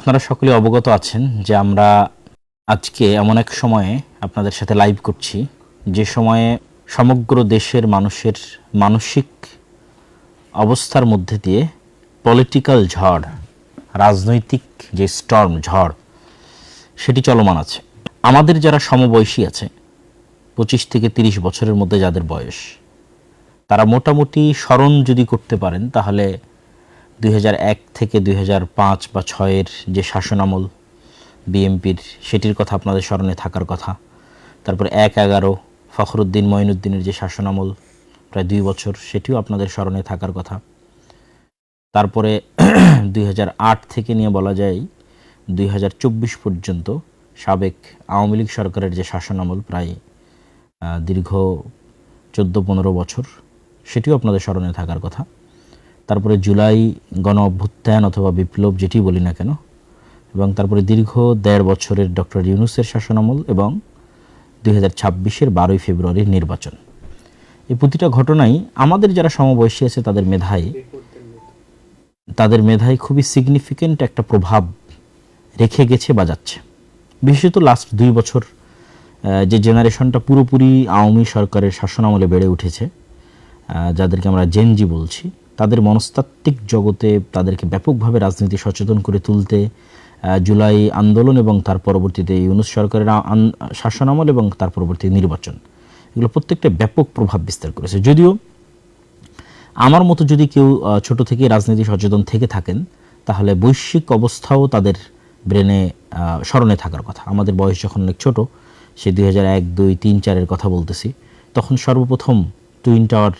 আপনারা সকলে অবগত আছেন যে আমরা আজকে এমন এক সময়ে আপনাদের সাথে লাইভ করছি যে সময়ে সমগ্র দেশের মানুষের মানসিক অবস্থার মধ্যে দিয়ে পলিটিক্যাল ঝড়, রাজনৈতিক যে স্টর্ম ঝড় সেটি চলমান আছে। আমাদের যারা সমবয়সী আছে 25 থেকে 30 বছরের মধ্যে যাদের বয়স, তারা মোটামুটি স্মরণ যদি করতে পারেন তাহলে 2001 থেকে 2005 বা 6-এর যে শাসনামল বিএনপির, সেটির কথা আপনাদের স্মরণে থাকার কথা। তারপর 1-11 ফখরুদ্দিন মঈনুদ্দিনের যে শাসনামল প্রায় 2 বছর, সেটিও আপনাদের স্মরণে থাকার কথা। তারপরে 2008 থেকে নিয়ে বলা যায় 2024 পর্যন্ত সাবেক আওয়ামী লীগ সরকারের যে শাসনামল প্রায় দীর্ঘ 14-15 বছর, সেটিও আপনাদের স্মরণে থাকার কথা। তারপরে জুলাই গণ অভ্যুত্থান অথবা বিপ্লব যেটি বলি না কেন, এবং তারপরে দীর্ঘ 1.5 বছরের ডক্টর ইউনূসের শাসনামল এবং 2026-এর 12ই ফেব্রুয়ারির নির্বাচন। এই প্রতিটা ঘটনাই আমাদের যারা সমবয়সী আছে তাদের মেধায় খুবই সিগনিফিক্যান্ট একটা প্রভাব রেখে গেছে বা যাচ্ছে। বিশেষত লাস্ট 2 বছর যে জেনারেশনটা পুরোপুরি আওয়ামী সরকারের শাসনামলে বেড়ে উঠেছে, যাদেরকে আমরা জেনজি বলছি, তাদের মনস্তাত্ত্বিক জগতে তাদেরকে ব্যাপকভাবে রাজনীতি সচেতন করে তুলতে জুলাই আন্দোলন এবং তার পরবর্তীতে ইউনূস সরকারের শাসনামল এবং তার পরবর্তী নির্বাচন, এগুলো প্রত্যেকটা ব্যাপক প্রভাব বিস্তার করেছে। যদিও আমার মতো যদি কেউ ছোট থেকে রাজনীতি সচেতন থেকে থাকেন, তাহলে বৈশ্বিক অবস্থাও তাদের ব্রেনে স্মরণে থাকার কথা। আমাদের বয়স যখন অনেক ছোট, সে 2001, 2, 3, 4-এর কথা বলতেছি, তখন সর্বপ্রথম টুইন টাওয়ার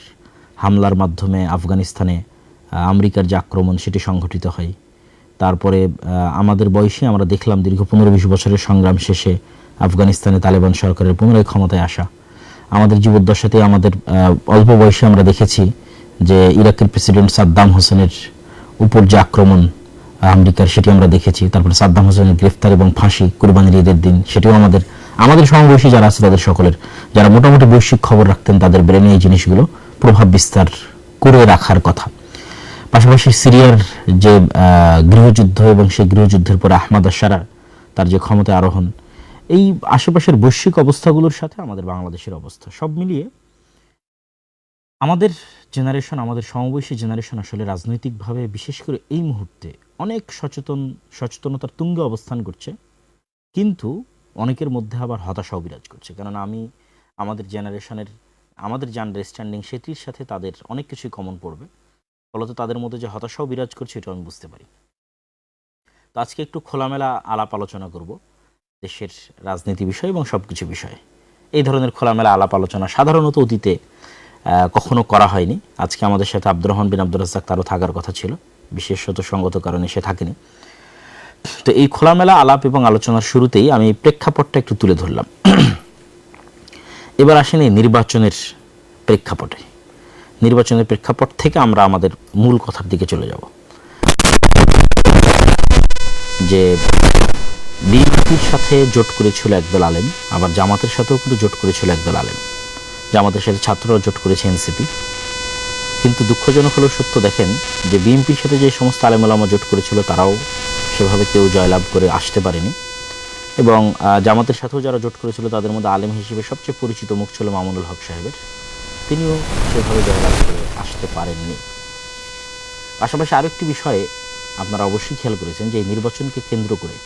হামলার মাধ্যমে আফগানিস্তানে আমেরিকার যে আক্রমণ সেটি সংঘটিত হয়। তারপরে আমাদের বয়সে আমরা দেখলাম দীর্ঘ 15-20 বছরের সংগ্রাম শেষে আফগানিস্তানে তালেবান সরকারের পুনরায় ক্ষমতায় আসা। আমাদের জীবদ্দশাতে আমাদের অল্প বয়সে আমরা দেখেছি যে ইরাকের প্রেসিডেন্ট সাদ্দাম হোসেনের উপর যে আক্রমণ আমেরিকার, সেটি আমরা দেখেছি। তারপরে সাদ্দাম হোসেনের গ্রেফতার এবং ফাঁসি কুরবানির ঈদের দিন, সেটিও আমাদের সমবয়সী যারা আছে তাদের সকলের, যারা মোটামুটি বৈশ্বিক খবর রাখতেন, তাদের ব্রেনে এই জিনিসগুলো প্রভাব বিস্তার করে রাখার কথা। পাশাপাশি সিরিয়ার যে গৃহযুদ্ধ এবং সেই গৃহযুদ্ধের পরে আহমাদ আশারার তার যে ক্ষমতায় আরোহণ, এই আশেপাশের বৈশ্বিক অবস্থাগুলোর সাথে আমাদের বাংলাদেশের অবস্থা, সব মিলিয়ে আমাদের জেনারেশন, আমাদের সমবয়সী জেনারেশন আসলে রাজনৈতিকভাবে বিশেষ করে এই মুহূর্তে অনেক সচেতনতার তুঙ্গে অবস্থান করছে, কিন্তু অনেকের মধ্যে আবার হতাশাও বিরাজ করছে। কেননা আমাদের জেনারেশনের আমাদের যে আন্ডারস্ট্যান্ডিং সেটির সাথে তাদের অনেক কিছুই কমন পড়বে, ফলত তাদের মধ্যে যে হতাশাও বিরাজ করছে এটা আমি বুঝতে পারি। তো আজকে একটু খোলামেলা আলাপ আলোচনা করব দেশের রাজনীতি বিষয় এবং সব কিছু বিষয়ে। এই ধরনের খোলামেলা আলাপ আলোচনা সাধারণত অতীতে কখনো করা হয়নি। আজকে আমাদের সাথে আব্দুর রহমান বিন আব্দুর রাজ্জাক, তারও থাকার কথা ছিল, বিশেষত সঙ্গত কারণে সে থাকেনি। তো এই খোলামেলা আলাপ এবং আলোচনার শুরুতেই আমি প্রেক্ষাপটটা একটু তুলে ধরলাম। এবার আসেন এই নির্বাচনের প্রেক্ষাপটে। নির্বাচনের প্রেক্ষাপট থেকে আমরা আমাদের মূল কথার দিকে চলে যাব, যে বিএনপির সাথে জোট করেছিল একদল আলেম, আবার জামাতের সাথেও কিন্তু জোট করেছিল একদল আলেম। জামাতের সাথে ছাত্ররা জোট করেছে এনসিপি। কিন্তু দুঃখজনক হলেও সত্য, দেখেন যে বিএনপির সাথে যে সমস্ত আলেম ওলামা জোট করেছিল তারাও সেভাবে কেউ জয়লাভ করে আসতে পারেনি, এবং জামাতের সাথেও যারা জোট করেছিল তাদের মধ্যে আলেম হিসেবে সবচেয়ে পরিচিত মুখ ছিল মামুনুল হক সাহেবের, তিনিও সেভাবে জয়লাভ করে আসতে পারেননি। পাশাপাশি আরেকটি বিষয়ে আপনারা অবশ্যই খেয়াল করেছেন যে এই নির্বাচনকে কেন্দ্র করে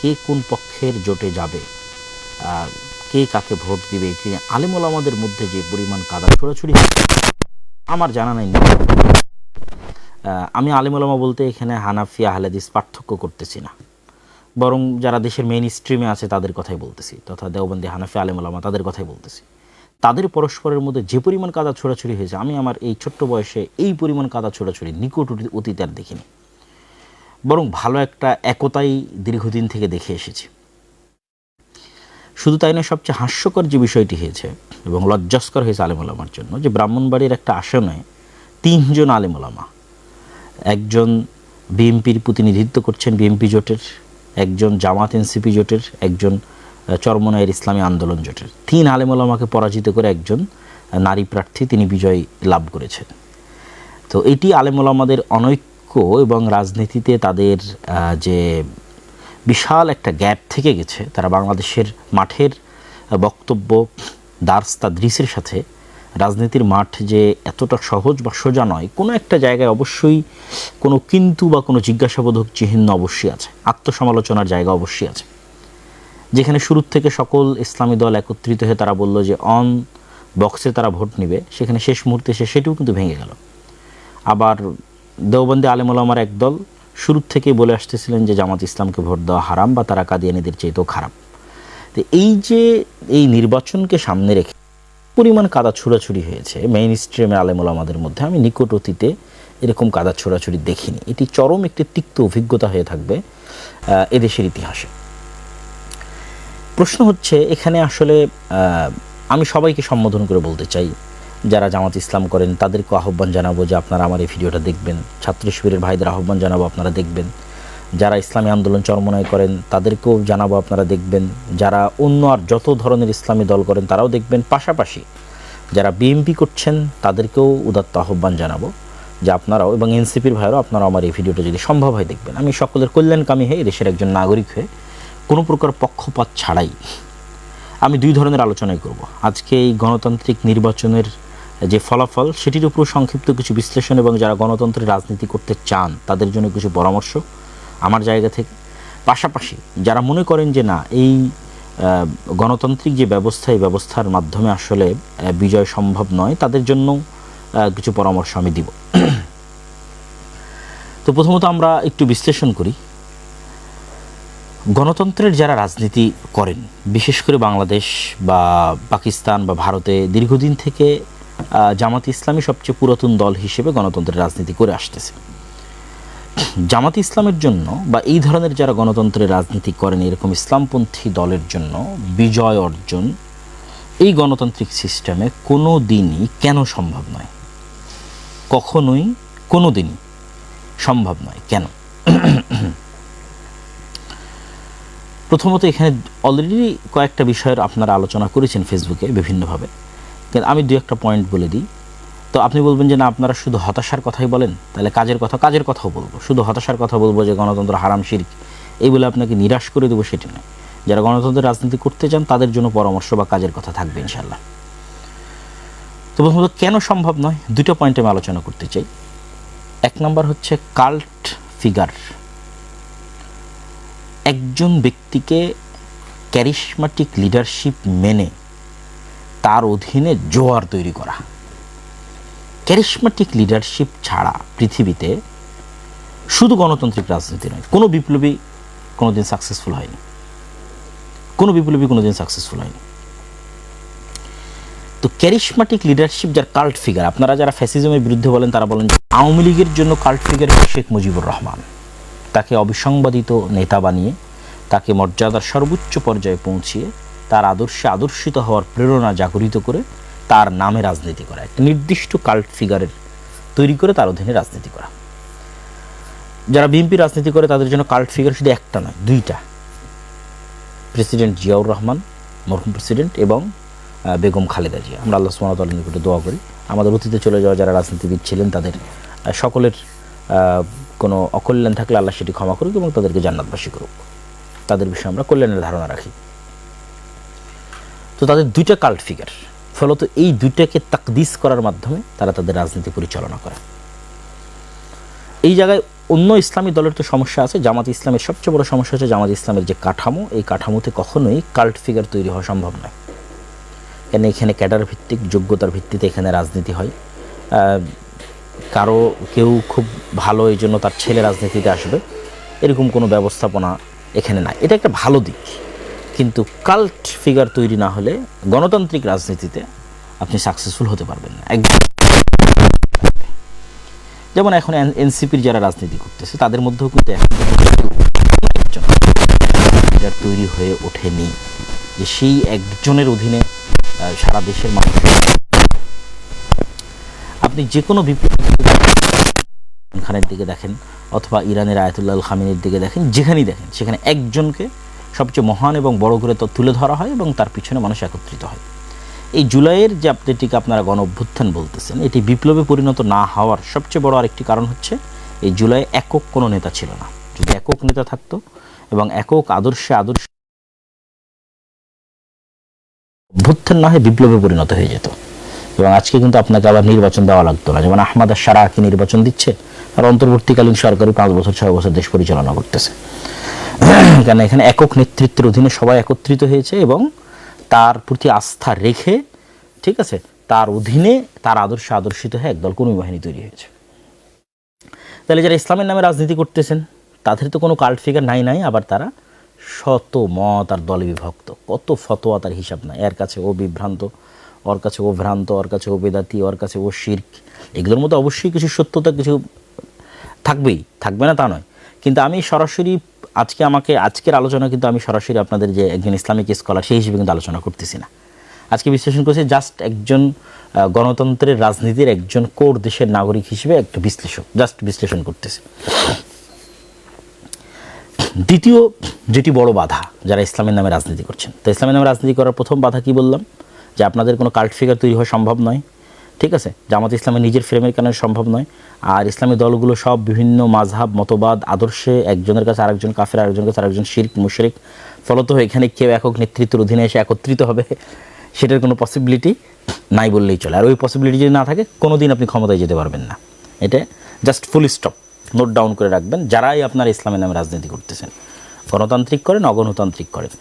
কে কোন পক্ষের জোটে যাবে, কে কাকে ভোট দিবে, এটি আলেম ওলামাদের মধ্যে যে পরিমাণ কাদা ছোড়াছুড়ি আমার জানা নাই। আমি আলেম ওলামা বলতে এখানে হানাফি আহলে হাদিস পার্থক্য করতেছি না, বরং যারা দেশের মেইন স্ট্রিমে আছে তাদের কথাই বলতেছি, তথা দেওবন্দি হানাফি আলেম ওলামা তাদের কথাই বলতেছি। তাদের পরস্পরের মধ্যে যে পরিমাণ কাদা ছোড়াছুড়ি হয়েছে, আমি আমার এই ছোট্ট বয়সে এই পরিমাণ কাদা ছোড়াছুড়ি নিকট অতীতে আর দেখিনি, বরং ভালো একটা একতাই দীর্ঘদিন থেকে দেখে এসেছি। শুধু তাই নয়, সবচেয়ে হাস্যকর যে বিষয়টি হয়েছে এবং লজ্জাস্কর হয়েছে আলেম ওলামার জন্য, যে ব্রাহ্মণবাড়ির একটা আসনে 3 জন আলেম ওলামা, একজন বিএনপির প্রতিনিধিত্ব করছেন বিএনপি জোটের, একজন জামাত এনসিপি জোটের, একজন চরমনায়ের ইসলামী আন্দোলন জোটের, 3 আলেম ওলামাকে পরাজিত করে একজন নারী প্রার্থী তিনি বিজয় লাভ করেছেন। তো এটি আলেম ওলামাদের অনৈক্য ঐক্য এবং রাজনীতিতে তাদের যে বিশাল একটা গ্যাপ থেকে গেছে, তারা বাংলাদেশের মাঠের বক্তব্য দার্স তাদরিসের সাথে রাজনীতির মাঠ যে এতটা সহজ বা সোজা নয়, কোনো একটা জায়গায় অবশ্যই কোনো কিন্তু বা কোনো জিজ্ঞাসাবোধক চিহ্ন অবশ্যই আছে, আত্মসমালোচনার জায়গা অবশ্যই আছে। যেখানে শুরুর থেকে সকল ইসলামী দল একত্রিত হয়ে তারা বলল যে অন বক্সে তারা ভোট নেবে, সেখানে শেষ মুহূর্তে সেটিও কিন্তু ভেঙে গেল। আবার দেওবন্দি আলেম ওলামার একদল শুরুর থেকেই বলে আসতেছিলেন যে জামাত ইসলামকে ভোট দেওয়া হারাম বা তারা কাদিয়ানীদের চাইতেও খারাপ। তো এই যে এই নির্বাচনকে সামনে রেখে পরিমাণ কাদা ছোড়াছুড়ি হয়েছে মেইন স্ট্রিমে আলেম ওলামাদের মধ্যে, আমি নিকট অতীতে এরকম কাদা ছোড়াছুড়ি দেখিনি। এটি চরম একটি তিক্ত অভিজ্ঞতা হয়ে থাকবে এদেশের ইতিহাসে। প্রশ্ন হচ্ছে এখানে আসলে আমি সবাইকে সম্বোধন করে বলতে চাই, যারা জামাত ইসলাম করেন তাদেরকে আহ্বান জানাবো যে আপনারা আমার এই ভিডিওটা দেখবেন, ছাত্র শিবিরের ভাইদের আহ্বান জানাবো আপনারা দেখবেন, যারা ইসলামী আন্দোলন চরমনাই করেন তাদেরকেও জানাবো আপনারা দেখবেন, যারা অন্য আর যত ধরনের ইসলামী দল করেন তারাও দেখবেন, পাশাপাশি যারা বিএমপি করছেন তাদেরকেও উদাত্ত আহ্বান জানাবো যে আপনারাও, এবং এনসিপির ভাইরাও আপনারা আমার এই ভিডিওটা যদি সম্ভব হয় দেখবেন। আমি সকলের কল্যাণকামী হয়ে দেশের একজন নাগরিক হয়ে কোনো প্রকার পক্ষপাত ছাড়াই আমি দুই ধরনের আলোচনাই করব। আজকে এই গণতান্ত্রিক নির্বাচনের যে ফলাফল সেটির উপর সংক্ষিপ্ত কিছু বিশ্লেষণ এবং যারা গণতন্ত্রের রাজনীতি করতে চান তাদের জন্য কিছু পরামর্শ আমার জায়গা থেকে। পাশাপাশি যারা মনে করেন যে না এই গণতান্ত্রিক যে ব্যবস্থা, এই ব্যবস্থার মাধ্যমে আসলে বিজয় সম্ভব নয়, তাদের জন্য কিছু পরামর্শ আমি দিব। তো প্রথমত আমরা একটু বিশ্লেষণ করি। গণতন্ত্রের যারা রাজনীতি করেন, বিশেষ করে বাংলাদেশ বা পাকিস্তান বা ভারতে দীর্ঘদিন থেকে জামাত ইসলামী সবচেয়ে পুরাতন দল হিসেবে গণতন্ত্রের রাজনীতি করে আসতেছে। জামাত ইসলামের জন্য বা এই ধরনের যারা গণতন্ত্রের রাজনীতি করেন এরকম ইসলামপন্থী দলের জন্য বিজয় অর্জন এই গণতান্ত্রিক সিস্টেমে কোনো দিনই কেন সম্ভব নয়, কখনোই কোনো দিনই সম্ভব নয়। কেন? প্রথমত এখানে অলরেডি কয়েকটা বিষয়ের আপনারা আলোচনা করেছেন ফেসবুকে বিভিন্নভাবে, কিন্তু আমি দু একটা পয়েন্ট বলে দিই। তো আপনি বলবেন যে না আপনারা শুধু হতাশার কথাই বলেন, তাহলে কাজের কথাও বলবো। শুধু হতাশার কথা বলবো যে গণতন্ত্র হারাম শিরক এই বলে আপনাকে নিরাশ করে দেবো সেটি নয়। যারা গণতন্ত্রের রাজনীতি করতে চান তাদের জন্য পরামর্শ বা কাজের কথা থাকবে ইনশাল্লাহ। তো প্রথমত কেন সম্ভব নয় দুটো পয়েন্টে আমি আলোচনা করতে চাই। এক নম্বর হচ্ছে কাল্ট ফিগার, একজন ব্যক্তিকে ক্যারিশমাটিক লিডারশিপ মেনে তার অধীনে জোয়ার তৈরি করা। ক্যারিশমাটিক লিডারশিপ ছাড়া পৃথিবীতে শুধু গণতান্ত্রিক রাজনীতি নয়, কোনো বিপ্লবী কোনোদিন সাকসেসফুল হয়নি, কোনো বিপ্লবী কোনোদিন সাকসেসফুল হয়নি। তো ক্যারিশমাটিক লিডারশিপ যার কাল্ট ফিগার, আপনারা যারা ফ্যাসিজমের বিরুদ্ধে বলেন তারা বলেন আওয়ামী লীগের জন্য কাল্ট ফিগার শেখ মুজিবুর রহমান, তাকে অবিসংবাদিত নেতা বানিয়ে তাকে মর্যাদার সর্বোচ্চ পর্যায়ে পৌঁছিয়ে তার আদর্শে আদর্শিত হওয়ার প্রেরণা জাগরিত করে তার নামে রাজনীতি করা, একটা নির্দিষ্ট কাল্ট ফিগারের তৈরি করে তার অধীনে রাজনীতি করা। যারা বিএনপি রাজনীতি করে তাদের জন্য কাল্ট ফিগার শুধু একটা নয়, দুইটা, প্রেসিডেন্ট জিয়াউর রহমান মরহুম প্রেসিডেন্ট এবং বেগম খালেদা জিয়া। আমরা আল্লাহ সুবহানাহু ওয়া তাআলার নিকটে দোয়া করি আমাদের অতীতে চলে যাওয়া যারা রাজনীতিবিদ ছিলেন তাদের সকলের কোনো অকল্যাণ থাকলে আল্লাহ সেটি ক্ষমা করুক এবং তাদেরকে জান্নাতবাসী করুক, তাদের বিষয়ে আমরা কল্যাণের ধারণা রাখি। তো তাদের দুইটা কাল্ট ফিগার, ফলত এই দুইটাকে তাকদিস করার মাধ্যমে তারা তাদের রাজনীতি পরিচালনা করে। এই জায়গায় অন্য ইসলামী দলের তো সমস্যা আছে, জামাত ইসলামের সবচেয়ে বড় সমস্যা হচ্ছে জামাত ইসলামের যে কাঠামো, এই কাঠামোতে কখনোই কাল্ট ফিগার তৈরি হওয়া সম্ভব নয়। কেন এখানে ক্যাডার ভিত্তিক যোগ্যতার ভিত্তিতে এখানে রাজনীতি হয়। কেউ খুব ভালো এই জন্য তার ছেলে রাজনীতিতে আসবে এরকম কোনো ব্যবস্থাপনা এখানে নাই। এটা একটা ভালো দিক, কিন্তু কাল্ট ফিগার তৈরি না হলে গণতান্ত্রিক রাজনীতিতে আপনি সাকসেসফুল হতে পারবেন না। যেমন এখন এনসিপির যারা রাজনীতি করতেছে তাদের মধ্যেও কিন্তু লিডার তৈরি হয়ে ওঠেনি যে সেই একজনের অধীনে সারা দেশের মানুষ। আপনি যে কোনো বিপ্লবী খানের দিকে দেখেন অথবা ইরানের আয়াতুল্লাহ আল খামেনির দিকে দেখেন, যেখানেই দেখেন সেখানে একজনকে সবচেয়ে মহান এবং বড় করে তুলে ধরা হয় এবং তার পিছনে মানুষ একত্রিত হয়। এই জুলাইয়ের যে যেটিকে আপনারা গণ অভ্যুত্থান বলতেছেন, এটি বিপ্লবে পরিণত না হওয়ার সবচেয়ে বড় আরেকটি কারণ হচ্ছে এই জুলাই একক কোনো নেতা ছিল না। যদি একক নেতা থাকতো এবং একক আদর্শে অভ্যুত্থান না হয়ে বিপ্লবে পরিণত হয়ে যেত, এবং আজকে কিন্তু আপনাকে আবার নির্বাচন দেওয়া লাগতো না। যেমন আহমদ আশ-শারাকি নির্বাচন দিচ্ছে, আর অন্তর্বর্তীকালীন সরকারই 5 বছর 6 বছর দেশ পরিচালনা করতেছে। কারণ এখানে একক নেতৃত্বের অধীনে সবাই একত্রিত হয়েছে এবং তার প্রতি আস্থা রেখে, ঠিক আছে, তার অধীনে তার আদর্শে আদর্শিত হয়ে একদল কর্মী বাহিনী তৈরি হয়েছে। তাহলে যারা ইসলামের নামে রাজনীতি করতেছেন তাদের তো কোনো কাল্ট ফিগার নাই, আবার তারা শত মত আর দলে বিভক্ত, কত ফতোয়া তার হিসাব নাই। এর কাছে ও বিভ্রান্ত, ওর কাছে ও ভ্রান্ত, ওর কাছে ও বেদাতি, ওর কাছে ও শিরক। এগুলোর মধ্যে অবশ্যই কিছু সত্যতা কিছু থাকবেই, থাকবে না তা নয়। কিন্তু আমি সরাসরি আজকের আলোচনা কিন্তু আমি সরাসরি আপনাদের যে একজন ইসলামিক স্কলার সেই হিসেবে কিন্তু আলোচনা করতেছি না। আজকে বিশ্লেষণ করছি জাস্ট একজন গণতন্ত্রের রাজনীতির একজন কোর দেশের নাগরিক হিসেবে একটা বিশ্লেষণ করতেছি। দ্বিতীয় যেটি বড় বাধা যারা ইসলামের নামে রাজনীতি করছেন, তো ইসলামের নামে রাজনীতি করার প্রথম বাধা কি বললাম, যে আপনাদের কোনো কাল্ট ফিগার তৈরি হওয়া সম্ভব নয়, ঠিক আছে। জামাত ইসলামের নিজের ফ্রেমের কারণে সম্ভব নয়। আর ইসলামী দলগুলো সব বিভিন্ন মাযহাব, মতবাদ, আদর্শে একজনের কাছে আরেকজন কাফের, আরেকজনের কাছে আরেকজন শিরক, মুশরিক। ফলত এখানে কেউ একক নেতৃত্বের অধীনে এসে একত্রিত হবে সেটার কোনো পসিবিলিটি নাই বললেই চলে। আর ওই পসিবিলিটি যদি না থাকে কোনোদিন আপনি ক্ষমতায় যেতে পারবেন না। এটা just full stop, note down করে রাখবেন যারাই আপনার ইসলামের নামে রাজনীতি করতেছেন, গণতান্ত্রিক করেন অগণতান্ত্রিক করেন।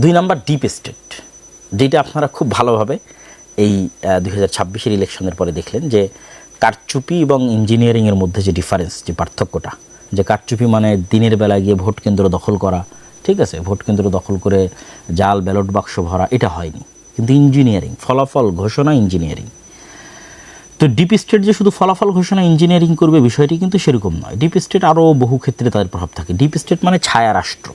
2 নাম্বার ডিপ স্টেট, যেটা আপনারা খুব ভালোভাবে এই 2026-এর ইলেকশনের পরে দেখলেন যে কারচুপি এবং ইঞ্জিনিয়ারিংয়ের মধ্যে যে ডিফারেন্স, যে পার্থক্যটা, যে কারচুপি মানে দিনের বেলায় গিয়ে ভোট কেন্দ্র দখল করা, ঠিক আছে, ভোট কেন্দ্র দখল করে জাল ব্যালট বাক্স ভরা, এটা হয়নি। কিন্তু ইঞ্জিনিয়ারিং, ফলাফল ঘোষণা, ইঞ্জিনিয়ারিং। তো ডিপ স্টেট যে শুধু ফলাফল ঘোষণা ইঞ্জিনিয়ারিং করবে বিষয়টি কিন্তু সেরকম নয়। ডিপ স্টেট আরও বহু ক্ষেত্রে তাদের প্রভাব থাকে। ডিপ স্টেট মানে ছায়া রাষ্ট্র।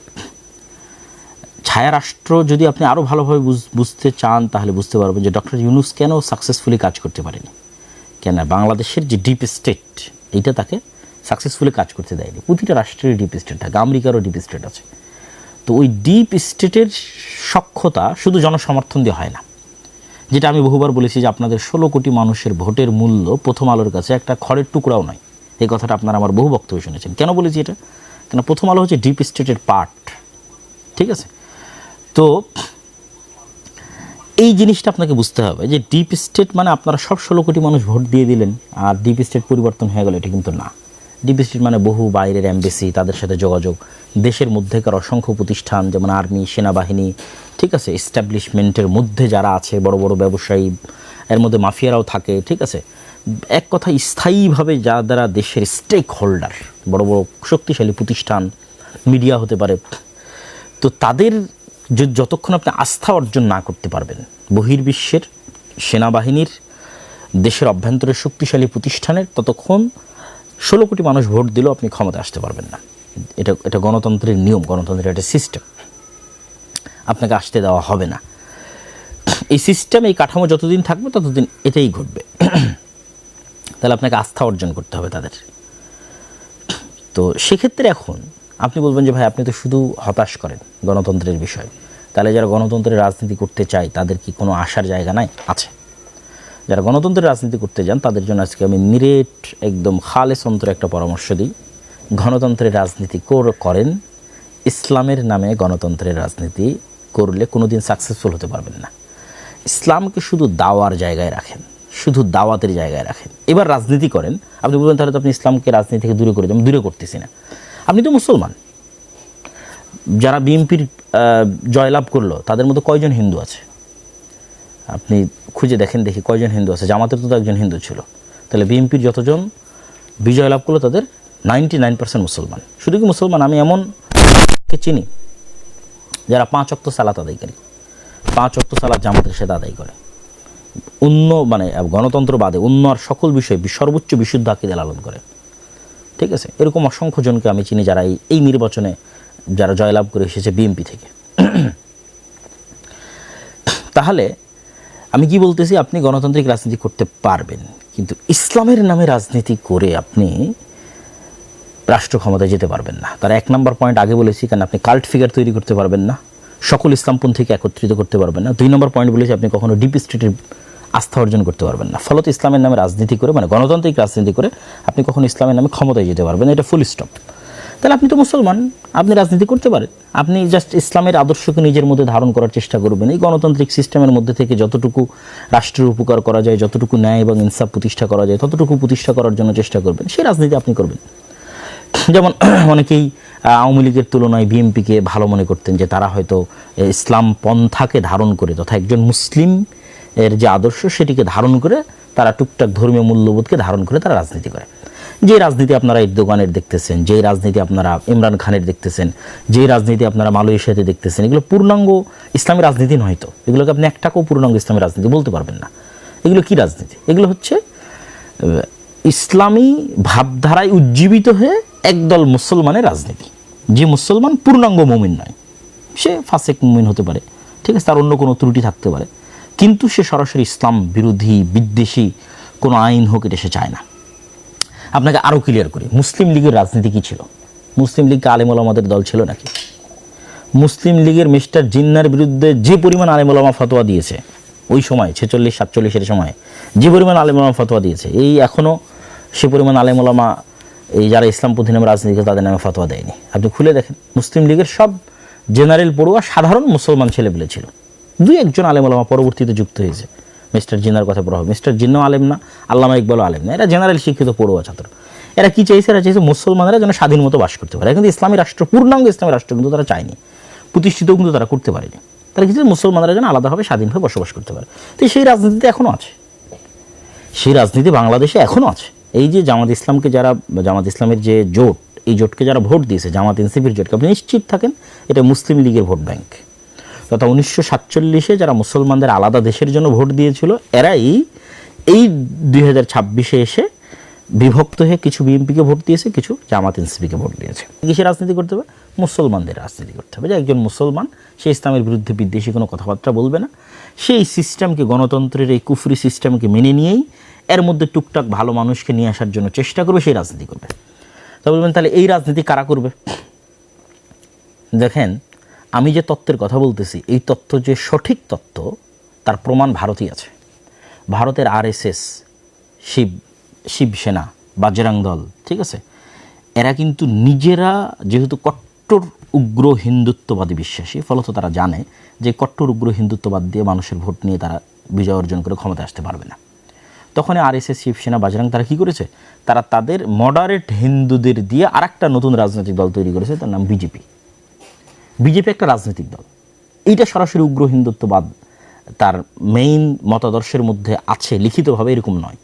ছায়া রাষ্ট্র যদি আপনি আরও ভালোভাবে বুঝতে চান তাহলে বুঝতে পারবেন যে ডক্টর ইউনূস কেন সাকসেসফুলি কাজ করতে পারেনি, কেন বাংলাদেশের যে ডিপ স্টেট এইটা তাকে সাকসেসফুলি কাজ করতে দেয়নি। প্রতিটা রাষ্ট্রের ডিপ স্টেট থাকে, আমেরিকারও ডিপ স্টেট আছে। তো ওই ডিপ স্টেটের সক্ষতা শুধু জনসমর্থন দিয়ে হয় না। যেটা আমি বহুবার বলেছি যে আপনাদের 16 কোটি মানুষের ভোটের মূল্য প্রথম আলোর কাছে একটা খড়ের টুকরাও নয়। এই কথাটা আপনারা আমার বহু বক্তব্য শুনেছেন। কেন বলেছি এটা? কেন প্রথম আলো হচ্ছে ডিপ স্টেটের পার্ট, ঠিক আছে। তো এই জিনিসটা আপনাকে বুঝতে হবে যে ডিপ স্টেট মানে আপনারা সব 16 কোটি মানুষ ভোট দিয়ে দিলেন আর ডিপ স্টেট পরিবর্তন হয়ে গেল, এটা কিন্তু না। ডিপ স্টেট মানে বহু বাইরের এমবেসি, তাদের সাথে যোগাযোগ, দেশের মধ্যেকার অসংখ্য প্রতিষ্ঠান যেমন আর্মি, সেনাবাহিনী, ঠিক আছে, এস্টাবলিশমেন্টের মধ্যে যারা আছে, বড় বড় ব্যবসায়ী, এর মধ্যে মাফিয়ারাও থাকে, ঠিক আছে। এক কথা স্থায়ীভাবে যারা দেশের স্টেক হোল্ডার, বড় বড় শক্তিশালী প্রতিষ্ঠান, মিডিয়া হতে পারে, তো তাদের যতক্ষণ আপনি আস্থা অর্জন না করতে পারবেন, বহির্বিশ্বের সেনাবাহিনীর, দেশের অভ্যন্তরের শক্তিশালী প্রতিষ্ঠানের, ততক্ষণ 16 কোটি মানুষ ভোট দিলেও আপনি ক্ষমতায় আসতে পারবেন না। এটা গণতন্ত্রের নিয়ম, গণতন্ত্রের একটা সিস্টেম, আপনাকে আসতে দেওয়া হবে না। এই সিস্টেম, এই কাঠামো যতদিন থাকবে ততদিন এটাই ঘটবে। তাহলে আপনাকে আস্থা অর্জন করতে হবে তাদের। তো সেক্ষেত্রে এখন আপনি বলবেন যে ভাই আপনি তো শুধু হতাশ করেন গণতন্ত্রের বিষয়, তাহলে যারা গণতন্ত্রের রাজনীতি করতে চায় তাদের কি কোনো আশার জায়গা নাই? আছে। যারা গণতন্ত্রের রাজনীতি করতে যান তাদের জন্য আজকে আমি নিরেট একদম খালেস অন্তরে একটা পরামর্শ দিই, গণতন্ত্রের রাজনীতি করেন। ইসলামের নামে গণতন্ত্রের রাজনীতি করলে কোনোদিন সাকসেসফুল হতে পারবেন না। ইসলামকে শুধু দাওয়ার জায়গায় রাখেন, শুধু দাওয়াতের জায়গায় রাখেন। এবার রাজনীতি করেন, আপনি বলবেন তাহলে তো আপনি ইসলামকে রাজনীতি থেকে দূরে করে দেন। দূরে করতেছি না, আপনি তো মুসলমান। যারা বিএনপির জয়লাভ করলো তাদের মধ্যে কয়জন হিন্দু আছে? আপনি খুঁজে দেখেন, দেখি কয়জন হিন্দু আছে। জামাতের তো একজন হিন্দু ছিল। তাহলে বিএনপির যতজন বিজয় লাভ করলো তাদের 99% মুসলমান। শুধু কি মুসলমান, আমি এমনকে চিনি যারা 5 ওয়াক্ত সালাত আদায়কারী, 5 ওয়াক্ত সালাত জামাতের সাথে আদায় করে, মানে গণতন্ত্র বাদে অন্য আর সকল বিষয়ে সর্বোচ্চ বিশুদ্ধ আকীদা লালন করে, ঠিক আছে। এরকম অসংখ্য জনকে আমি চিনি যারা এই নির্বাচনে যারা জয়লাভ করে এসেছে বিএনপি থেকে। তাহলে আমি কি বলতেছি, আপনি গণতান্ত্রিক রাজনীতি করতে পারবেন, কিন্তু ইসলামের নামে রাজনীতি করে আপনি রাষ্ট্র ক্ষমতায় যেতে পারবেন না। তার 1 নম্বর পয়েন্ট আগে বলেছি, কারণ আপনি কাল্ট ফিগার তৈরি করতে পারবেন না, সকল ইসলামপন্থীকে একত্রিত করতে পারবেন না। 2 নম্বর পয়েন্ট বলেছি, আপনি কখনো ডিপ স্টেটের আস্থা অর্জন করতে পারবেন না। ফলত ইসলামের নামে রাজনীতি করে, মানে গণতান্ত্রিক রাজনীতি করে আপনি কখনো ইসলামের নামে ক্ষমতায় যেতে পারবেন না, এটা ফুল স্টপ। তাহলে আপনি তো মুসলমান, আপনি রাজনীতি করতে পারেন, আপনি জাস্ট ইসলামের আদর্শকে নিজের মধ্যে ধারণ করার চেষ্টা করবেন। এই গণতান্ত্রিক সিস্টেমের মধ্যে থেকে যতটুকু রাষ্ট্রের উপকার করা যায়, যতটুকু ন্যায় এবং ইনসাফ প্রতিষ্ঠা করা যায়, ততটুকু প্রতিষ্ঠা করার জন্য চেষ্টা করবেন, সেই রাজনীতি আপনি করবেন। যেমন অনেকেই আওয়ামী লীগের তুলনায় বিএনপিকে ভালো মনে করতেন, যে তারা হয়তো ইসলাম পন্থাকে ধারণ করে, তথা একজন মুসলিম এর যে আদর্শ সেটিকে ধারণ করে, তারা টুকটাক ধর্মীয় মূল্যবোধকে ধারণ করে তারা রাজনীতি করে। যে রাজনীতি আপনারা এরদোগানের দেখতেছেন, যে রাজনীতি আপনারা ইমরান খানের দেখতেছেন, যে রাজনীতি আপনারা মালয়েশিয়াতে দেখতেছেন, এগুলো পূর্ণাঙ্গ ইসলামী রাজনীতি নয়। তো এগুলোকে আপনি একটাকেও পূর্ণাঙ্গ ইসলামী রাজনীতি বলতে পারবেন না। এগুলো কি রাজনীতি? এগুলো হচ্ছে ইসলামী ভাবধারায় উজ্জীবিত হয়ে একদল মুসলমানের রাজনীতি। যে মুসলমান পূর্ণাঙ্গ মুমিন নয়, সে ফাসেক মুমিন হতে পারে, ঠিক আছে, তার অন্য কোনো ত্রুটি থাকতে পারে, কিন্তু সে সরাসরি ইসলাম বিরোধী বিদ্বেষী কোনো আইন হোক এটা সে চায় না। আপনাকে আরও ক্লিয়ার করি, মুসলিম লীগের রাজনীতি কী ছিল? মুসলিম লীগকে আলেম ওলামাদের দল ছিল নাকি? মুসলিম লীগের মিস্টার জিন্নার বিরুদ্ধে যে পরিমাণ আলেম ওলামা ফতোয়া দিয়েছে ওই সময় 46-47 সময়ে, যে পরিমাণ আলেম ওলামা ফতোয়া দিয়েছে, এই এখনও সে পরিমাণ আলেম ওলামা এই যারা ইসলামপন্থী নামে রাজনীতি করে তাদের নামে ফতোয়া দেয়নি। আপনি খুলে দেখেন, মুসলিম লীগের সব জেনারেল পড়ুয়া সাধারণ মুসলমান ছেলেপেলে ছিল। দুই একজন আলেম ওলামা পরবর্তীতে যুক্ত হয়েছে। মিস্টার জিন্নার কথা পড়া হবে, মিস্টার জিন্নাও আলেম না, আল্লামা ইকবালও আলেম না, এরা জেনারেল শিক্ষিত পড়ুয়া ছাত্র। এরা কি চাইছে? এরা চাইছে মুসলমানরা যেন স্বাধীন মতো বাস করতে পারে। কিন্তু ইসলামী রাষ্ট্র, পূর্ণাঙ্গ ইসলামী রাষ্ট্র কিন্তু তারা চায়নি, প্রতিষ্ঠিতও কিন্তু তারা করতে পারেনি। তারা কিছু মুসলমানরা যেন আলাদাভাবে স্বাধীনভাবে বসবাস করতে পারে। তো সেই রাজনীতিতে এখনও আছে, সেই রাজনীতি বাংলাদেশে এখনও আছে। এই যে জামাত ইসলামকে যারা, জামাত ইসলামের যে জোট, এই জোটকে যারা ভোট দিয়েছে, জামাত এনসিপির জোটকে, আপনি নিশ্চিত থাকেন এটা মুসলিম লীগের ভোট ব্যাংক। তথা 1947-এ যারা মুসলমানদের আলাদা দেশের জন্য ভোট দিয়েছিল, এরাই এই 2026-এ এসে বিভক্ত হয়ে কিছু বিএনপিকে ভোট দিয়েছে, কিছু জামাত এনসিপিকে ভোট দিয়েছে। কিসের রাজনীতি করতে হবে? মুসলমানদের রাজনীতি করতে হবে। যে একজন মুসলমান, সে ইসলামের বিরুদ্ধে বিদ্বেষী কোনো কথাবার্তা বলবে না, সেই সিস্টেমকে, গণতন্ত্রের এই কুফরি সিস্টেমকে মেনে নিয়েই এর মধ্যে টুকটাক ভালো মানুষকে নিয়ে আসার জন্য চেষ্টা করবে, সেই রাজনীতি করবে। তা বলবেন তাহলে এই রাজনীতি কারা করবে? দেখেন, আমি যে তত্ত্বের কথা বলতেছি, এই তত্ত্ব যে সঠিক তত্ত্ব তার প্রমাণ ভারতই আছে। ভারতের আরএসএস, শিবসেনা, বাজরাং দল, ঠিক আছে, এরা কিন্তু নিজেরা যেহেতু কট্টর উগ্র হিন্দুত্ববাদী বিশ্বাসী, ফলত তারা জানে যে কট্টর উগ্র হিন্দুত্ববাদ দিয়ে মানুষের ভোট নিয়ে তারা বিজয় অর্জন করে ক্ষমতায় আসতে পারবে না। তখন আরএসএস, শিবসেনা, বাজরাং তারা কী করেছে? তারা তাদের মডারেট হিন্দুদের দিয়ে আরেকটা নতুন রাজনৈতিক দল তৈরি করেছে, তার নাম বিজেপি। বিজেপি একটা রাজনৈতিক দল, এইটা সরাসরি উগ্র হিন্দুত্ববাদ তার মেইন মতাদর্শের মধ্যে আছে লিখিতভাবে, এরকম নয়,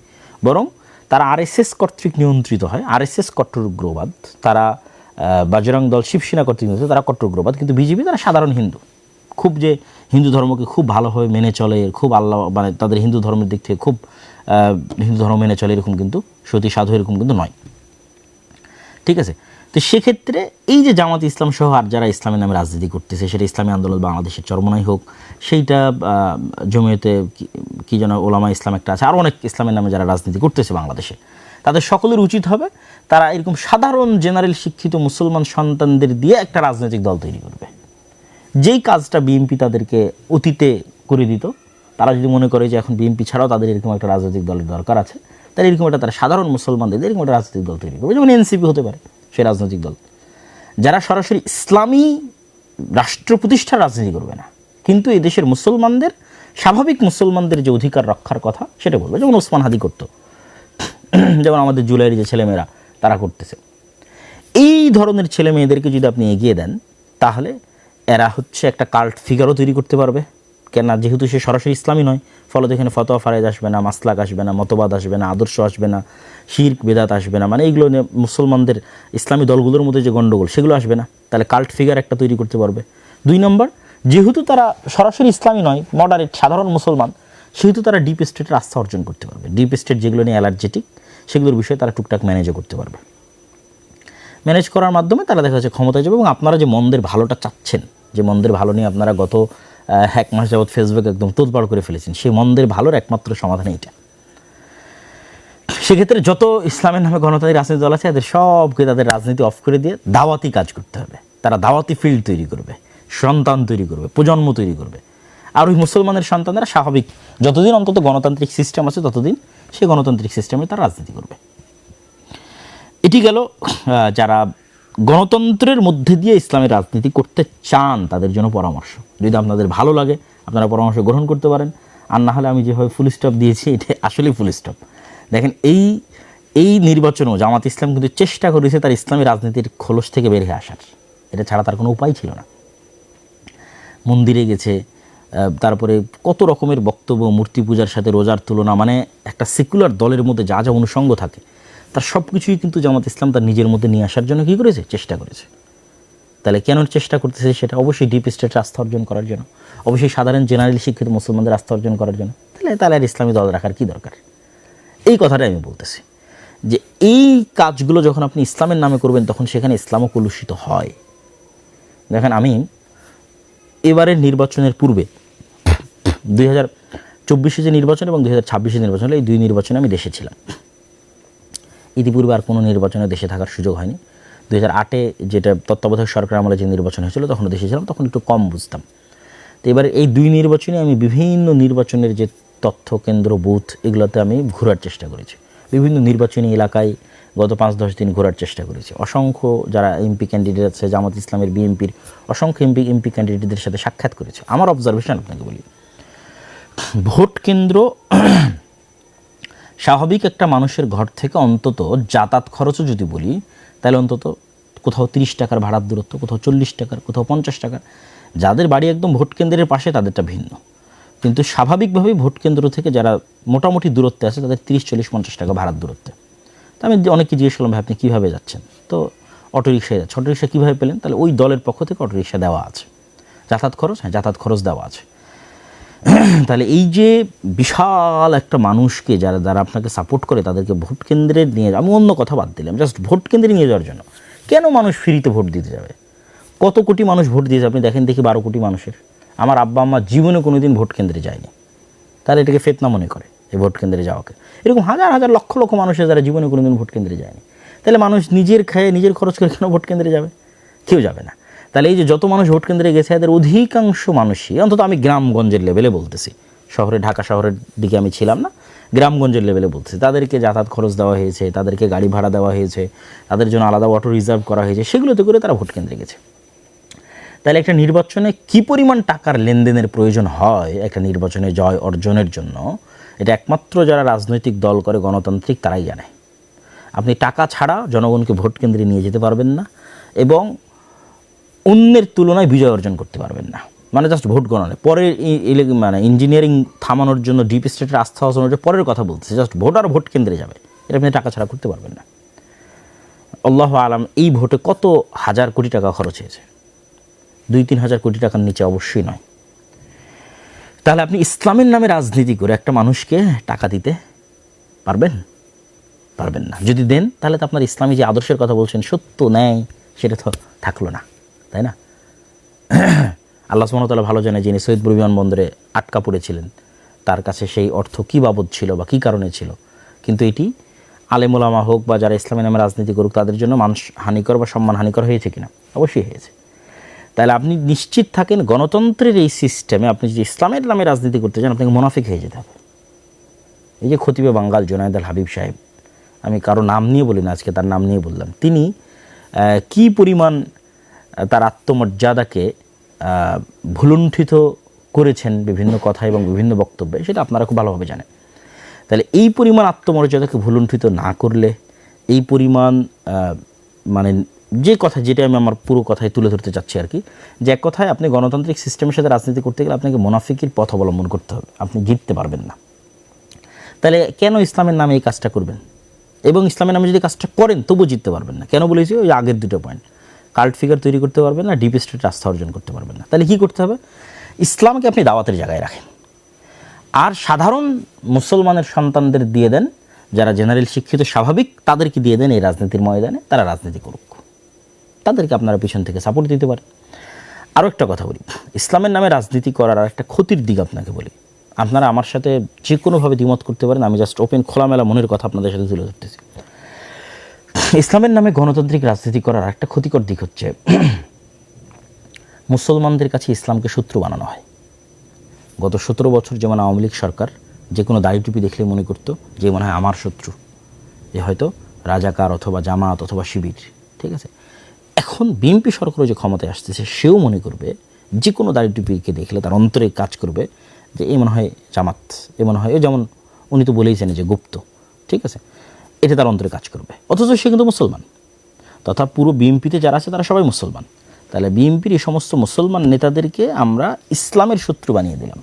বরং তারা আরএসএস কর্তৃক নিয়ন্ত্রিত হয়। আরএসএস কট্টর উগ্রবাদ, তারা বাজরং দল, শিবসেনা কর্তৃক নিয়ন্ত্রিত, তারা কট্টর উগ্রবাদ। কিন্তু বিজেপি তারা সাধারণ হিন্দু, খুব যে হিন্দু ধর্মকে খুব ভালোভাবে মেনে চলে, খুব আল্লাহ, মানে তাদের হিন্দু ধর্মের দিক থেকে খুব হিন্দু ধর্ম মেনে চলে এরকম কিন্তু, সতী সাধু এরকম কিন্তু নয়, ঠিক আছে। তো সেক্ষেত্রে এই যে জামাত ইসলাম সহ আর যারা ইসলামের নামে রাজনীতি করতেছে, সেটা ইসলামী আন্দোলন বাংলাদেশের চরমনাই হোক, সেইটা জমিয়তে কি যেন ওলামা ইসলাম একটা আছে, আর অনেক ইসলামের নামে যারা রাজনীতি করতেছে বাংলাদেশে, তাদের সকলের উচিত হবে তারা এরকম সাধারণ জেনারেল শিক্ষিত মুসলমান সন্তানদের দিয়ে একটা রাজনৈতিক দল তৈরি করবে। যেই কাজটা বিএনপি তাদেরকে অতীতে করে দিত, তারা যদি মনে করে যে এখন বিএনপি ছাড়াও তাদের এরকম একটা রাজনৈতিক দলের দরকার আছে, তাহলে এরকম একটা তারা সাধারণ মুসলমানদের এরকম একটা রাজনৈতিক দল তৈরি করবে। যেমন এনসিপি হতে পারে সেই রাজনৈতিক দল, যারা সরাসরি ইসলামী রাষ্ট্র প্রতিষ্ঠার রাজনীতি করবে না, কিন্তু এই দেশের মুসলমানদের, স্বাভাবিক মুসলমানদের যে অধিকার রক্ষার কথা সেটা বলবে। যেমন ওসমান হাদি করতো, যেমন আমাদের জুলাইয়ের যে ছেলেমেয়েরা তারা করতেছে। এই ধরনের ছেলে মেয়েদেরকে যদি আপনি এগিয়ে দেন, তাহলে এরা হচ্ছে একটা কাল্ট ফিগারও তৈরি করতে পারবে। কেন? যেহেতু সে সরাসরি ইসলামী নয়, ফলত এখানে ফতোয়া ফারাইজ আসবে না, মাসলাক আসবে না, মতবাদ আসবে না, আদর্শ আসবে না, শিরক বেদাত আসবে না, মানে এইগুলো নিয়ে মুসলমানদের ইসলামী দলগুলোর মধ্যে যে গণ্ডগোল সেগুলো আসবে না। তাহলে কাল্ট ফিগার একটা তৈরি করতে পারবে। 2 নম্বর, যেহেতু তারা সরাসরি ইসলামী নয়, মডারেট সাধারণ মুসলমান, সেহেতু তারা ডিপ স্টেটের আস্থা অর্জন করতে পারবে। ডিপ স্টেট যেগুলো নিয়ে অ্যালার্জেটিক, সেগুলোর বিষয়ে তারা টুকটাক ম্যানেজও করতে পারবে। ম্যানেজ করার মাধ্যমে তারা দেখা যাচ্ছে ক্ষমতায় যাবে। এবং আপনারা যে মন্দের ভালোটা চাচ্ছেন, যে মন্দের ভালো নিয়ে আপনারা গত 1 মাস যাবৎ ফেসবুক একদম তোলপাড় করে ফেলেছেন, সেই মন্দের ভালোর একমাত্র সমাধান এইটা। সেক্ষেত্রে যত ইসলামের নামে গণতান্ত্রিক রাজনীতি দল আছে, এদের সবকে তাদের রাজনীতি অফ করে দিয়ে দাওয়াতি কাজ করতে হবে। তারা দাওয়াতি ফিল্ড তৈরি করবে, সন্তান তৈরি করবে, প্রজন্ম তৈরি করবে। আর ওই মুসলমানের সন্তানেরা স্বাভাবিক, যতদিন অন্তত গণতান্ত্রিক সিস্টেম আছে ততদিন সেই গণতান্ত্রিক সিস্টেমে তারা রাজনীতি করবে। এটি গেল যারা গণতন্ত্রের মধ্যে দিয়ে ইসলামের রাজনীতি করতে চান তাদের জন্য পরামর্শ। যদি আপনাদের ভালো লাগে আপনারা পরামর্শ গ্রহণ করতে পারেন, আর না হলে আমি যেভাবে ফুল স্টপ দিয়েছি এটা আসলেই ফুল স্টপ। দেখেন এই নির্বাচনেও জামাত ইসলাম কিন্তু চেষ্টা করেছে তার ইসলামী রাজনীতির খোলস থেকে বের হয়ে আসার, এটা ছাড়া তার কোনো উপায় ছিল না। মন্দিরে গেছে, তারপরে কত রকমের বক্তব্য, মূর্তি পূজার সাথে রোজার তুলনা, মানে একটা সেকুলার দলের মধ্যে যা যা অনুষঙ্গ থাকে তার সব কিছুই কিন্তু জামাত ইসলাম তার নিজের মধ্যে নিয়ে আসার জন্য কী করেছে, চেষ্টা করেছে। তাহলে কেন চেষ্টা করতেছে, সেটা অবশ্যই ডিপ স্টেটের আস্থা অর্জন করার জন্য, অবশ্যই সাধারণ জেনারেল শিক্ষিত মুসলমানদের আস্থা অর্জন করার জন্য। তাহলে আর ইসলামী দল রাখার কী দরকার, এই কথাটাই আমি বলতেছি। যে এই কাজগুলো যখন আপনি ইসলামের নামে করবেন তখন সেখানে ইসলামও কলুষিত হয়। দেখেন, আমি এবারের নির্বাচনের পূর্বে 2024 যে নির্বাচন এবং 2026 নির্বাচন, এই দুই নির্বাচনে আমি দেশে ছিলাম। ইতিপূর্বে আর কোনো নির্বাচনে দেশে থাকার সুযোগ হয়নি। 2008 যেটা তত্ত্বাবধায়ক সরকার আমলে যে নির্বাচন হয়েছিল তখনও দেশে ছিলাম, তখন একটু কম বুঝতাম। তো এবার এই দুই নির্বাচনে আমি বিভিন্ন নির্বাচনের যে তথ্য কেন্দ্র, বুথ, এগুলোতে আমি ঘোরার চেষ্টা করেছি। বিভিন্ন নির্বাচনী এলাকায় গত 5-10 দিন ঘোরার চেষ্টা করেছি। অসংখ্য যারা এমপি ক্যান্ডিডেট আছে, জামাত ইসলামের বিএনপির অসংখ্য এমপি ক্যান্ডিডেটদের সাথে সাক্ষাৎ করেছি। আমার অবজারভেশন আপনাকে বলি, ভোট কেন্দ্র স্বাভাবিক একটা মানুষের ঘর থেকে অন্তত যাতায়াত খরচও যদি বলি তাহলে অন্তত কোথাও 30 টাকার ভাড়ার দূরত্ব, কোথাও 40 টাকার, কোথাও 50 টাকার। যাদের বাড়ি একদম ভোট কেন্দ্রের পাশে তাদেরটা ভিন্ন, কিন্তু স্বাভাবিকভাবেই ভোট কেন্দ্র থেকে যারা মোটামুটি দূরত্বে আছে তাদের 30, 40, 50 টাকা ভাড়ার দূরত্বে। তো আমি অনেককে জিজ্ঞেস করলাম, ভাই আপনি কীভাবে যাচ্ছেন? তো অটোরিকশায় যাচ্ছে। অটোরিকশা কীভাবে পেলেন? তাহলে ওই দলের পক্ষ থেকে অটোরিকশা দেওয়া আছে। যাতায়াত খরচ, হ্যাঁ যাতায়াত খরচ দেওয়া আছে। তাহলে এই যে বিশাল একটা মানুষকে যারা আপনাকে সাপোর্ট করে তাদেরকে ভোট কেন্দ্রে নিয়ে, আমি অন্য কথা বাদ দিলাম, জাস্ট ভোট কেন্দ্রে নিয়ে যাওয়ার জন্য কেন মানুষ ফ্রিতে ভোট দিতে যাবে? কত কোটি মানুষ ভোট দিয়েছে আপনি দেখেন, দেখি 12 কোটি মানুষের। আমার আব্বা আম্মা জীবনে কোনো দিন ভোট কেন্দ্রে যায়নি, তারা এটাকে ফেতনা মনে করে এই ভোট কেন্দ্রে যাওয়াকে। এরকম হাজার হাজার লক্ষ লক্ষ মানুষের যারা জীবনে কোনো দিন ভোট কেন্দ্রে যায়নি, তাহলে মানুষ নিজের খায়ে নিজের খরচ করে কেন ভোট কেন্দ্রে যাবে? কেউ যাবে না। তাহলে এই যে যত মানুষ ভোট কেন্দ্রে গেছে এদের অধিকাংশ মানুষই, অন্তত আমি গ্রামগঞ্জের লেভেলে বলতেছি, শহরে ঢাকা শহরের দিকে আমি ছিলাম না, গ্রামগঞ্জের লেভেলে বলতেছি, তাদেরকে যাতায়াত খরচ দেওয়া হয়েছে, তাদেরকে গাড়ি ভাড়া দেওয়া হয়েছে, তাদের জন্য আলাদা অটো রিজার্ভ করা হয়েছে, সেগুলোতে করে তারা ভোট কেন্দ্রে গেছে। তাহলে একটা নির্বাচনে কী পরিমাণ টাকার লেনদেনের প্রয়োজন হয় একটা নির্বাচনে জয় অর্জনের জন্য, এটা একমাত্র যারা রাজনৈতিক দল করে গণতান্ত্রিক তারাই জানে। আপনি টাকা ছাড়া জনগণকে ভোট কেন্দ্রে নিয়ে যেতে পারবেন না এবং অন্যের তুলনায় বিজয় অর্জন করতে পারবেন না। মানে জাস্ট ভোট গণনা পরে, মানে ইঞ্জিনিয়ারিং থামানোর জন্য ডিপ স্টেটের আস্থা অর্জনের জন্য পরের কথা বলতেছে, জাস্ট ভোট আর ভোট কেন্দ্রে যাবে, এটা আপনি টাকা ছাড়া করতে পারবেন না। আল্লাহু আলাম এই ভোটে কত হাজার কোটি টাকা খরচ হয়েছে, 2-3 হাজার কোটি টাকার নিচে অবশ্যই নয়। তাহলে আপনি ইসলামের নামে রাজনীতি করে একটা মানুষকে টাকা দিতে পারবেন? পারবেন না। যদি দেন তাহলে তো আপনার ইসলামী যে আদর্শের কথা বলছেন, সত্য ন্যায়, সেটা তো থাকলো না, তাই না? আল্লাহ সুবহানাহু ওয়া তাআলা ভালো জানে, যিনি সৈয়দপুর বিমানবন্দরে আটকা পড়েছিলেন তার কাছে সেই অর্থ কী বাবদ ছিল বা কী কারণে ছিল। কিন্তু এটি আলেম ওলামা হোক বা যারা ইসলামের নামে রাজনীতি করুক তাদের জন্য মানুষ হানিকর বা সম্মান হানিকর হয়েছে কিনা? অবশ্যই হয়েছে। তাহলে আপনি নিশ্চিত থাকেন গণতন্ত্রের এই সিস্টেমে আপনি যদি ইসলামের নামে রাজনীতি করতে চান আপনাকে মুনাফিক হয়ে যেতে হবে। এই যে খতিবে বাঙ্গাল জুনায়েদ আল হাবিব সাহেব, আমি কারো নাম নিয়ে বলি না, আজকে তার নাম নিয়ে বললাম, তিনি কী পরিমাণ তার আত্মমর্যাদাকে ভুলুণ্ঠিত করেছেন বিভিন্ন কথা এবং বিভিন্ন বক্তব্যে, সেটা আপনারা খুব ভালোভাবে জানেন। তাহলে এই পরিমাণ আত্মমর্যাদাকে ভুলুণ্ঠিত না করলে, এই পরিমাণ মানে যে কথা, যেটা আমি আমার পুরো কথায় তুলে ধরতে চাচ্ছি আর কি, যে এক কথায় আপনি গণতান্ত্রিক সিস্টেমের সাথে রাজনীতি করতে গেলে আপনাকে মুনাফিকের পথ অবলম্বন করতে হবে, আপনি জিততে পারবেন না। তাহলে কেন ইসলামের নামে এই কাজটা করবেন? এবং ইসলামের নামে যদি কাজটা করেন তবু জিততে পারবেন না। কেন বলেছি? ওই আগের দুটো পয়েন্ট, কাল্ট ফিগার তৈরি করতে পারবেন না, ডিপ স্টেট আস্থা অর্জন করতে পারবেন না। তাহলে কী করতে হবে? ইসলামকে আপনি দাওয়াতের জায়গায় রাখেন, আর সাধারণ মুসলমানের সন্তানদের দিয়ে দেন, যারা জেনারেল শিক্ষিত স্বাভাবিক তাদেরকে দিয়ে দেন এই রাজনীতির ময়দানে, তারা রাজনীতি করুক, তাদেরকে আপনারা পিছন থেকে সাপোর্ট দিতে পারেন। আরও একটা কথা বলি, ইসলামের নামে রাজনীতি করার আর একটা ক্ষতির দিক আপনাকে বলি। আপনারা আমার সাথে যে কোনোভাবে দ্বিমত করতে পারেন, আমি জাস্ট ওপেন খোলামেলা মনের কথা আপনাদের সাথে তুলে ধরতেছি। ইসলামের নামে গণতান্ত্রিক রাজনীতি করার একটা ক্ষতিকর দিক হচ্ছে মুসলমানদের কাছে ইসলামকে শত্রু বানানো হয়। গত 17 বছর যেমন আওয়ামী লীগ সরকার যে কোনো দাড়ি টুপি দেখলে মনে করতো যে মনে হয় আমার শত্রু, যে হয়তো রাজাকার অথবা জামাত অথবা শিবির, ঠিক আছে। এখন বিএনপি সরকারও যে ক্ষমতায় আসতেছে সেও মনে করবে যে কোনো দাড়ি টুপিকে দেখলে তার অন্তরে কাজ করবে যে এই মনে হয় জামাত, এ মনে হয়, যেমন উনি তো বলেইছেন যে গুপ্ত, ঠিক আছে, এটা তার অন্তরে কাজ করবে। অথচ সে কিন্তু মুসলমান, তথা পুরো বিএনপিতে যারা আছে তারা সবাই মুসলমান। তাহলে বিএনপির এই সমস্ত মুসলমান নেতাদেরকে আমরা ইসলামের শত্রু বানিয়ে দিলাম।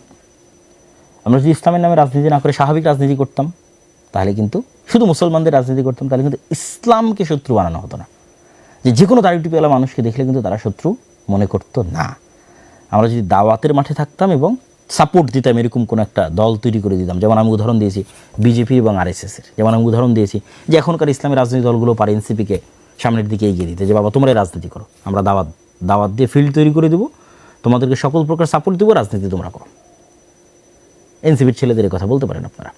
আমরা যদি ইসলামের নামে রাজনীতি না করে স্বাভাবিক রাজনীতি করতাম, তাহলে কিন্তু শুধু মুসলমানদের রাজনীতি করতাম, তাহলে কিন্তু ইসলামকে শত্রু বানানো হতো না। যে কোনো দাড়ি টুপিওয়ালা মানুষকে দেখলে কিন্তু তারা শত্রু মনে করতো না। আমরা যদি দাওয়াতের মাঠে থাকতাম এবং সাপোর্ট দিতাম, এরকম কোনো একটা দল তৈরি করে দিতাম, যেমন আমি উদাহরণ দিয়েছি বিজেপি এবং আরএসএসের, যেমন আমি উদাহরণ দিয়েছি যে এখনকার ইসলামী রাজনৈতিক দলগুলো পারে এনসিপিকে সামনের দিকে এগিয়ে দিতে, যে বাবা তোমরাই রাজনীতি করো, আমরা দাওয়াত দিয়ে ফিল্ড তৈরি করে দেবো, তোমাদেরকে সকল প্রকার সাপোর্ট দেবো, রাজনীতি তোমরা করো। এনসিপির ছেলেদের কথা বলতে পারেন আপনারা।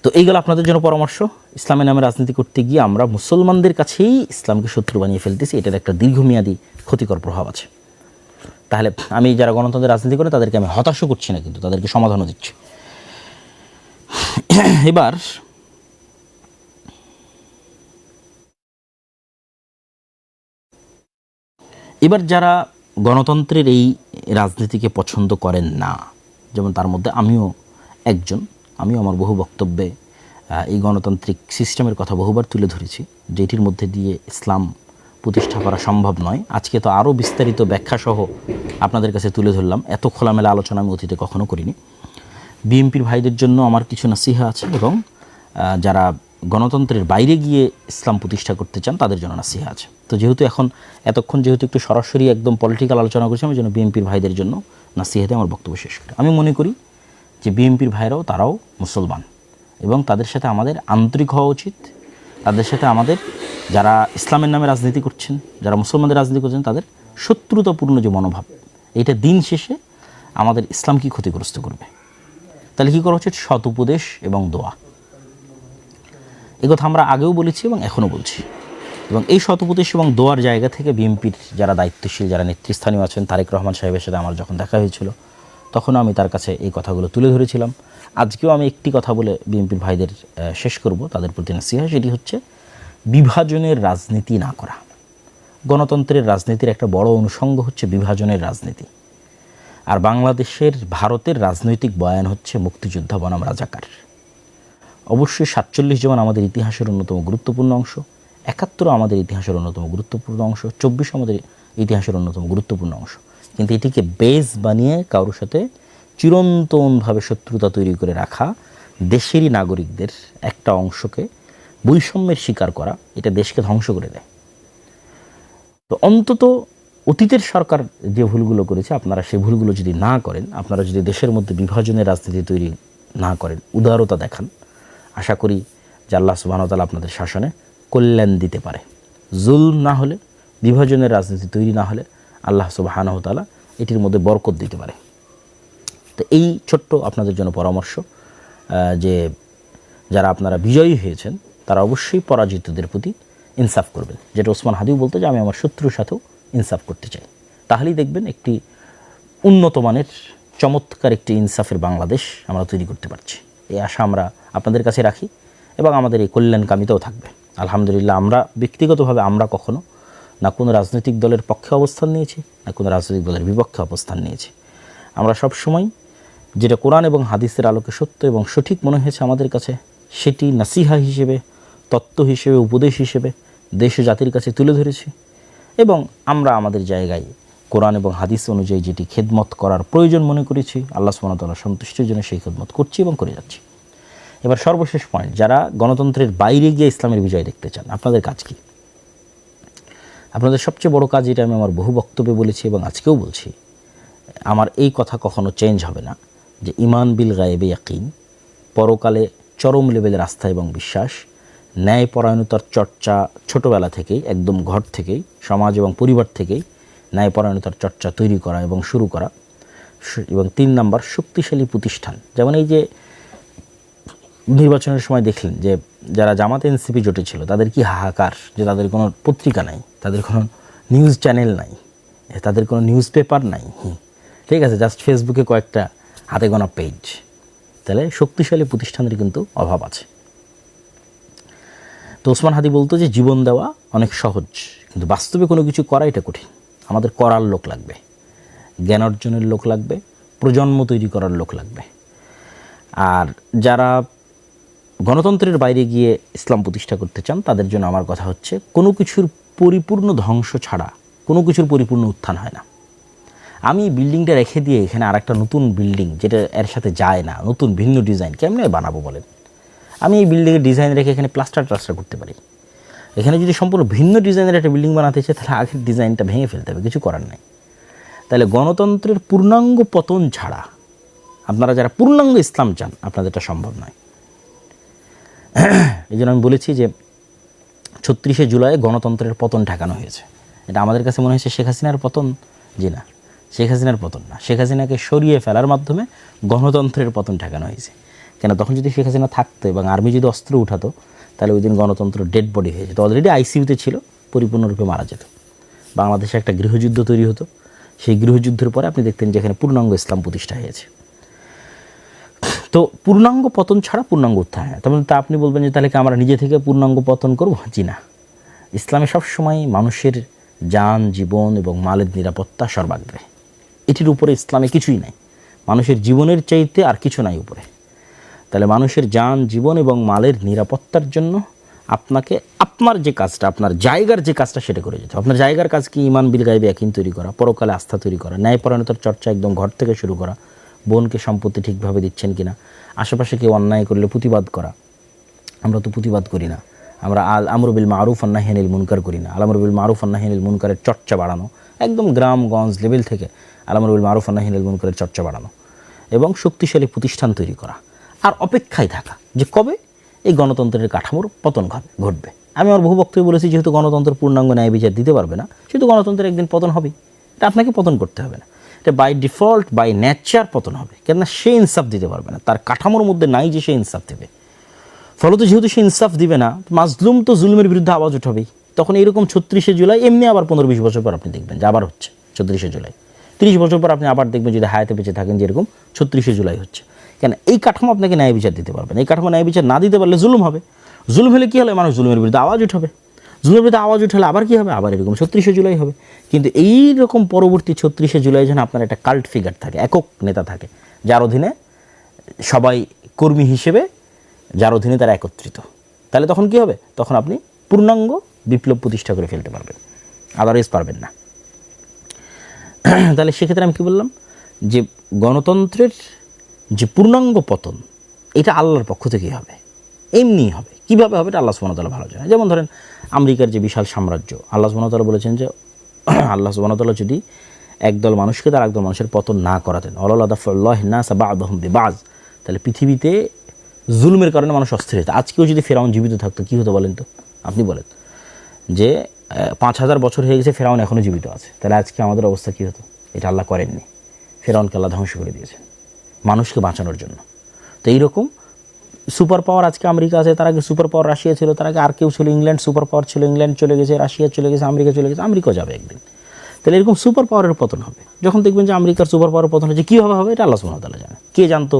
তো এইগুলো আপনাদের জন্য পরামর্শ। ইসলামের নামে রাজনীতি করতে গিয়ে আমরা মুসলমানদের কাছেই ইসলামকে শত্রু বানিয়ে ফেলতেছি, এটার একটা দীর্ঘমেয়াদী ক্ষতিকর প্রভাব আছে। তাহলে আমি যারা গণতন্ত্রের রাজনীতি করে তাদেরকে আমি হতাশও করছি না, কিন্তু তাদেরকে সমাধানও দিচ্ছি। এবার যারা গণতন্ত্রের এই রাজনীতিকে পছন্দ করেন না, যেমন তার মধ্যে আমিও একজন, আমিও আমার বহু বক্তব্যে এই গণতান্ত্রিক সিস্টেমের কথা বহুবার তুলে ধরেছি, যেটির মধ্যে দিয়ে ইসলাম প্রতিষ্ঠা করা সম্ভব নয়। আজকে তো আরও বিস্তারিত ব্যাখ্যাসহ আপনাদের কাছে তুলে ধরলাম, এত খোলামেলা আলোচনা আমি অতীতে কখনো করিনি। বিএনপির ভাইদের জন্য আমার কিছু নাসিহা আছে, এবং যারা গণতন্ত্রের বাইরে গিয়ে ইসলাম প্রতিষ্ঠা করতে চান তাদের জন্য নাসিহা আছে। তো যেহেতু এতক্ষণ যেহেতু একটু সরাসরি একদম পলিটিক্যাল আলোচনা করছি, আমি যেন বিএনপির ভাইদের জন্য নাসিহাতে আমার বক্তব্য শেষ করি। আমি মনে করি যে বিএনপির ভাইরাও তারাও মুসলমান, এবং তাদের সাথে আমাদের আন্তরিক হওয়া উচিত। তাদের সাথে আমাদের, যারা ইসলামের নামে রাজনীতি করছেন, যারা মুসলমানদের রাজনীতি করছেন, তাদের শত্রুতাপূর্ণ যে মনোভাব, এটা দিন শেষে আমাদের ইসলামকে ক্ষতিগ্রস্ত করবে। তাহলে কী করা উচিত? সৎ উপদেশ এবং দোয়া। একথা আমরা আগেও বলেছি এবং এখনও বলছি। এবং এই সৎ উপদেশ এবং দোয়ার জায়গা থেকে বিএনপির যারা দায়িত্বশীল, যারা নেতৃস্থানীয় আছেন, তারেক রহমান সাহেবের সাথে আমার যখন দেখা হয়েছিল তখনও আমি তার কাছে এই কথাগুলো তুলে ধরেছিলাম। আজকেও আমি একটি কথা বলে বিএনপির ভাইদের শেষ করব, তাদের প্রতি নাসিহা, সেটি হচ্ছে বিভাজনের রাজনীতি না করা। গণতন্ত্রের রাজনীতির একটা বড় অনুষঙ্গ হচ্ছে বিভাজনের রাজনীতি। আর বাংলাদেশের, ভারতের রাজনৈতিক বয়ান হচ্ছে মুক্তিযোদ্ধা বনাম রাজাকার। অবশ্যই 47 যেমন আমাদের ইতিহাসের অন্যতম গুরুত্বপূর্ণ অংশ, 71 আমাদের ইতিহাসের অন্যতম গুরুত্বপূর্ণ অংশ, 24 আমাদের ইতিহাসের অন্যতম গুরুত্বপূর্ণ অংশ, কিন্তু এটিকে বেস বানিয়ে কারোর সাথে চিরন্তনভাবে শত্রুতা তৈরি করে রাখা, দেশেরই নাগরিকদের একটা অংশকে বৈষম্যের শিকার করা, এটা দেশকে ধ্বংস করে দেয়। তো অন্তত অতীতের সরকার যে ভুলগুলো করেছে, আপনারা সেই ভুলগুলো যদি না করেন, আপনারা যদি দেশের মধ্যে বিভাজনের রাজনীতি তৈরি না করেন, উদারতা দেখান, আশা করি যে আল্লাহ সুবহানাহু ওয়া তাআলা আপনাদের শাসনে কল্যাণ দিতে পারে। জুলম না হলে, বিভাজনের রাজনীতি তৈরি না হলে আল্লাহ সুবহানাহু ওয়া তাআলা এটির মধ্যে বরকত দিতে পারে। তো এই ছোট্ট আপনাদের জন্য পরামর্শ যে যারা আপনারা বিজয়ী হয়েছেন তারা অবশ্যই পরাজিতদের প্রতি ইনসাফ করবেন, যেটা ওসমান হাদিও বলতো যে আমি আমার শত্রুর সাথেও ইনসাফ করতে চাই। তাহলেই দেখবেন একটি উন্নত মানের চমৎকার একটি ইনসাফের বাংলাদেশ আমরা তৈরি করতে পারছি। এই আশা আমরা আপনাদের কাছে রাখি, এবং আমাদের এই কল্যাণকামিতাও থাকবে। আলহামদুলিল্লাহ, আমরা ব্যক্তিগতভাবে আমরা কখনো না কোনো রাজনৈতিক দলের পক্ষে অবস্থান নিয়েছি, না কোনো রাজনৈতিক দলের বিপক্ষে অবস্থান নিয়েছি। আমরা সবসময় যেটা কোরআন এবং হাদিসের আলোকে সত্য এবং সঠিক মনে হয়েছে আমাদের কাছে, সেটি নাসিহা হিসেবে, তত্ত্ব হিসেবে, উপদেশ হিসেবে দেশ ও জাতির কাছে তুলে ধরেছি, এবং আমরা আমাদের জায়গায় কোরআন এবং হাদিস অনুযায়ী যেটি খেদমত করার প্রয়োজন মনে করেছি, আল্লাহ সুবহানাহু ওয়া তাআলার সন্তুষ্টির জন্য সেই খেদমত করছি এবং করে যাচ্ছি। এবার সর্বশেষ পয়েন্ট, যারা গণতন্ত্রের বাইরে গিয়ে ইসলামের বিজয় দেখতে চান, আপনাদের কাজ কি? আপনাদের সবচেয়ে বড় কাজ, এটা আমি আমার বহু বক্তব্যে বলেছি এবং আজকেও বলছি, আমার এই কথা কখনো চেঞ্জ হবে না, যে ইমান বিল গায়েবে ইয়াকিন, পরকালে চরম লেভেলের আস্থা এবং বিশ্বাস, ন্যায়পরায়ণতার চর্চা ছোটোবেলা থেকেই, একদম ঘর থেকেই, সমাজ এবং পরিবার থেকেই ন্যায়পরায়ণতার চর্চা তৈরি করা এবং শুরু করা, এবং 3 নাম্বার শক্তিশালী প্রতিষ্ঠান। যেমন এই যে নির্বাচনের সময় দেখলেন যে যারা জামাত এনসিপি জোটে ছিল তাদের কি হাহাকার, যে তাদের কোনো পত্রিকা নাই, তাদের কোনো নিউজ চ্যানেল নাই, তাদের কোনো নিউজ পেপার নাই, ঠিক আছে, জাস্ট ফেসবুকে কয়েকটা হাতে গোনা পেজ। তাহলে শক্তিশালী প্রতিষ্ঠানের কিন্তু অভাব আছে। তো ওসমান হাদি বলতো যে জীবন দেওয়া অনেক সহজ, কিন্তু বাস্তবে কোনো কিছু করা এটা কঠিন। আমাদের করার লোক লাগবে, জ্ঞান অর্জনের লোক লাগবে, প্রজন্ম তৈরি করার লোক লাগবে। আর যারা গণতন্ত্রের বাইরে গিয়ে ইসলাম প্রতিষ্ঠা করতে চান তাদের জন্য আমার কথা হচ্ছে, কোনো কিছুর পরিপূর্ণ ধ্বংস ছাড়া কোনো কিছুর পরিপূর্ণ উত্থান হয় না। আমি বিল্ডিংটা রেখে দিয়ে এখানে আরেকটা নতুন বিল্ডিং যেটা এর সাথে যায় না, নতুন ভিন্ন ডিজাইন কেমনে বানাবো বলেন? আমি এই বিল্ডিংয়ের ডিজাইন রেখে এখানে প্লাস্টার করতে পারি। এখানে যদি সম্পূর্ণ ভিন্ন ডিজাইনের একটা বিল্ডিং বানাতে চাই তাহলে আগের ডিজাইনটা ভেঙে ফেলতে হবে, কিছু করার নাই। তাহলে গণতন্ত্রের পূর্ণাঙ্গ পতন ছাড়া আপনারা যারা পূর্ণাঙ্গ ইসলাম চান আপনাদের এটা সম্ভব নয়। এই জন্য আমি বলেছি যে ৩৬শে জুলাই গণতন্ত্রের পতন ঠেকানো হয়েছে। এটা আমাদের কাছে মনে হয়েছে শেখ হাসিনার পতন, জি না, শেখ হাসিনার পতন না, শেখ হাসিনাকে সরিয়ে ফেলার মাধ্যমে গণতন্ত্রের পতন ঠেকানো হয়েছে। কেন, তখন যদি শেখ হাসিনা থাকতো এবং আর্মি যদি অস্ত্র উঠাতো তাহলে ওই দিন গণতন্ত্র ডেড বডি হয়ে যেত, অলরেডি আইসিইউতে ছিল, পরিপূর্ণরূপে মারা যেত। বাংলাদেশে একটা গৃহযুদ্ধ তৈরি হতো, সেই গৃহযুদ্ধের পরে আপনি দেখতেন যেখানে পূর্ণাঙ্গ ইসলাম প্রতিষ্ঠা হয়েছে। তো পূর্ণাঙ্গ পতন ছাড়া পূর্ণাঙ্গ উত্থান হয়। তখন তা আপনি বলবেন যে তাহলে কি আমরা নিজে থেকে পূর্ণাঙ্গ পতন করব? জি না, ইসলামে সবসময় মানুষের যান, জীবন এবং মালের নিরাপত্তা সর্বাগ্রে। এটির উপরে ইসলামে কিছুই নাই, মানুষের জীবনের চাইতে আর কিছু নাই উপরে। তাহলে মানুষের যান, জীবন এবং মালের নিরাপত্তার জন্য আপনাকে আপনার যে কাজটা, আপনার জায়গার যে কাজটা সেটা করে যেতে হবে। আপনার জায়গার কাজ কি? ঈমান বিল গায়বে ইয়াকিন তৈরি করা, পরকালে আস্থা তৈরি করা, ন্যায়পরায়ণতার চর্চা একদম ঘর থেকে শুরু করা, বোনকে সম্পত্তি ঠিকভাবে দিচ্ছেন কিনা, আশেপাশে কেউ অন্যায় করলে প্রতিবাদ করা। আমরা তো প্রতিবাদ করি না, আমরা আল আমরু বিল মারুফ ওয়ান নাহি আনিল মুনকার করি না। আল আমরু বিল মারুফ ওয়ান নাহি আনিল মুনকারের চর্চা বাড়ানো, একদম গ্রামগঞ্জ লেভেল থেকে আল আমরু বিল মারুফ ওয়ান নাহি আনিল মুনকারের চর্চা বাড়ানো এবং শক্তিশালী প্রতিষ্ঠান তৈরি করা। আর অপেক্ষায় থাকা যে কবে এই গণতন্ত্রের কাঠামোর পতন ঘটবে। আমি আমার বহু বক্তব্যে বলেছি, যেহেতু গণতন্ত্র পূর্ণাঙ্গ ন্যায় বিচার দিতে পারবে না, সেহেতু গণতন্ত্রের একদিন পতন হবেই। এটা আপনাকে পতন করতে হবে না, এটা বাই ডিফল্ট, বাই নেচার পতন হবে। কেননা সে ইনসাফ দিতে পারবে না, তার কাঠামোর মধ্যে নাই যে সে ইনসাফ দেবে। ফলত যেহেতু সে ইনসাফ দিবে না, মাজলুম তো জুলুমের বিরুদ্ধে আওয়াজ উঠাবেই। তখন এইরকম ৩৬শে জুলাই এমনি আবার ১৫-২০ বছর পর আপনি দেখবেন যে আবার হচ্ছে ৩৬শে জুলাই। ৩০ বছর পর আপনি আবার দেখবেন যদি হায়াতে বেঁচে থাকেন যে এরকম ৩৬শে জুলাই হচ্ছে। কেন, এই কাঠামো আপনাকে ন্যায় বিচার দিতে পারবে না। এই কাঠামো ন্যায় বিচার না দিতে পারলে জুলুম হবে। জুলুম হলে কী হলে মানুষ জুলুমের বিরুদ্ধে আওয়াজ উঠাবে। জুলুমের বিরুদ্ধে আওয়াজ উঠালে আবার কী হবে? আবার এরকম ৩৬শে জুলাই হবে। কিন্তু এই রকম পরবর্তী ৩৬শে জুলাই যেন আপনার একটা কাল্ট ফিগার থাকে, একক নেতা থাকে, যার অধীনে সবাই কর্মী হিসেবে, যার অধীনে তারা একত্রিত। তাহলে তখন কি হবে? তখন আপনি পূর্ণাঙ্গ বিপ্লব প্রতিষ্ঠা করে ফেলতে পারবেন, আদারওয়াইজ পারবেন না। তাহলে সেক্ষেত্রে আমি কী বললাম যে গণতন্ত্রের যে পূর্ণাঙ্গ পতন এটা আল্লাহর পক্ষ থেকেই হবে, এমনিই হবে। কীভাবে হবে এটা আল্লাহ সুবহানাহু ওয়া তাআলা ভালো জানেন। যেমন ধরেন আমেরিকার যে বিশাল সাম্রাজ্য, আল্লাহ সুবহানাহু ওয়া তাআলা বলেছেন যে আল্লাহ সুবহানাহু ওয়া তাআলা যদি একদল মানুষকে তার একদল মানুষের পতন না করাতেন, ওয়ালাউ দাফাল্লাহি নাসা বা'দাহুম বিবা'দ, তাহলে পৃথিবীতে জুলুমের কারণে মানুষ অস্থির হতো। আজকেও যদি ফেরাউন জীবিত থাকতো কী হতো বলেন তো? আপনি বলেন যে ৫,০০০ বছর হয়ে গেছে, ফেরাউন এখনও জীবিত আছে, তাহলে আজকে আমাদের অবস্থা কী হতো? এটা আল্লাহ করেননি, ফেরাউনকে আল্লাহ ধ্বংস করে দিয়েছেন মানুষকে বাঁচানোর জন্য। তো এইরকম সুপার পাওয়ার আজকে আমেরিকা আছে, তার আগে সুপার পাওয়ার রাশিয়া ছিল, তার আগে আর কেউ ছিল, ইংল্যান্ড সুপার পাওয়ার ছিল, ইংল্যান্ড চলে গেছে, রাশিয়া চলে গেছে, আমেরিকা চলে গেছে, আমেরিকাও যাবে একদিন। তাহলে এরকম সুপার পাওয়ারের পতন হবে। যখন দেখবেন যে আমেরিকার সুপার পাওয়ারের পতন হচ্ছে, কীভাবে হবে এটা আল্লাহ সুবহানাহু ওয়া তাআলা জানে। কে জানতো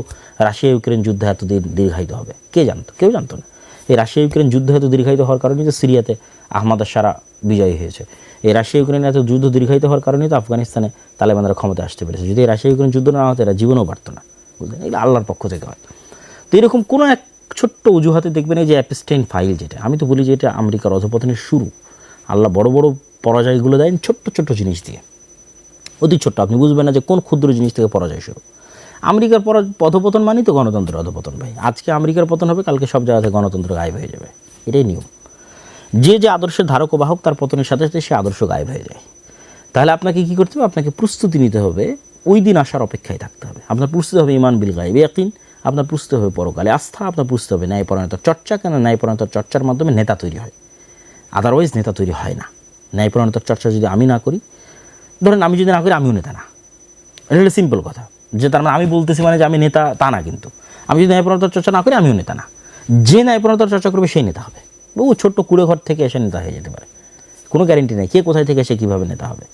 রাশিয়া ইউক্রেন যুদ্ধ এত দীর্ঘায়িত হবে? কে জানতো? কেউ জানতো না। এই রাশিয়া ইউক্রেন যুদ্ধ এত দীর্ঘায়িত হওয়ার কারণে যে সিরিয়াতে আহমাদ আশ-শারা বিজয়ী হয়েছে। এই রাশিয়া ইউক্রেন এত যুদ্ধ দীর্ঘায়িত হওয়ার কারণেই তো আফগানিস্তানে তালেবানরা ক্ষমতা আসতে পেরেছে। যদি এই রাশিয়া ইউক্রেন যুদ্ধ না হতো এরা জীবনও পারত না, বুঝলেন? এগুলো আল্লাহর পক্ষ থেকে হয়। তো এরকম কোনো এক ছোট্ট অজুহাতে দেখবেন এই যে অ্যাপস্টেইন ফাইল, যেটা আমি তো বলি যে এটা আমেরিকার অধপতনের শুরু। আল্লাহ বড় বড় পরাজয়গুলো দেন ছোট্ট ছোট্ট জিনিস দিয়ে, অতি ছোট্ট, আপনি বুঝবেন না যে কোন ক্ষুদ্র জিনিস থেকে পরাজয় শুরু। আমেরিকার অধপতন মানেই তো গণতন্ত্রের অধপতন ভাই। আজকে আমেরিকার পতন হবে, কালকে সব জায়গা থেকে গণতন্ত্র গায়েব হয়ে যাবে, এটাই নিয়ম। যে যে আদর্শের ধারক ও বাহক তার পতনের সাথে সাথে সে আদর্শ গায়েব হয়ে যায়। তাহলে আপনাকে কী করতে হবে? আপনাকে প্রস্তুতি নিতে হবে, ওই দিন আসার অপেক্ষায় থাকতে হবে। আপনার প্রস্তুতি হবে ঈমান বিল গায়বে ইয়াকিন, আপনার প্রস্তুতি হবে পরকালে আস্থা, আপনার প্রস্তুতি হবে ন্যায়পরায়ণতার চর্চা। কেন ন্যায়পরায়ণতার চর্চার মাধ্যমে নেতা তৈরি হয়, আদারওয়াইজ নেতা তৈরি হয় না। ন্যায়পরায়ণতার চর্চা যদি আমি না করি, ধরেন আমি যদি না করি আমিও নেতা না, এটা হলো সিম্পল কথা। যে তার মানে আমি বলতেছি মানে যে আমি নেতা তা না, কিন্তু আমি যদি ন্যায়পরায়ণতার চর্চা না করি আমিও নেতা না। যে ন্যায়পরায়ণতার চর্চা করবে সেই নেতা হবে। বহু ছোট্ট কুড়ে ঘর থেকে এসে নেতা হয়ে যেতে পারে, কোনো গ্যারেন্টি নেই কে কোথায় থেকে এসে কীভাবে নেতা হবে।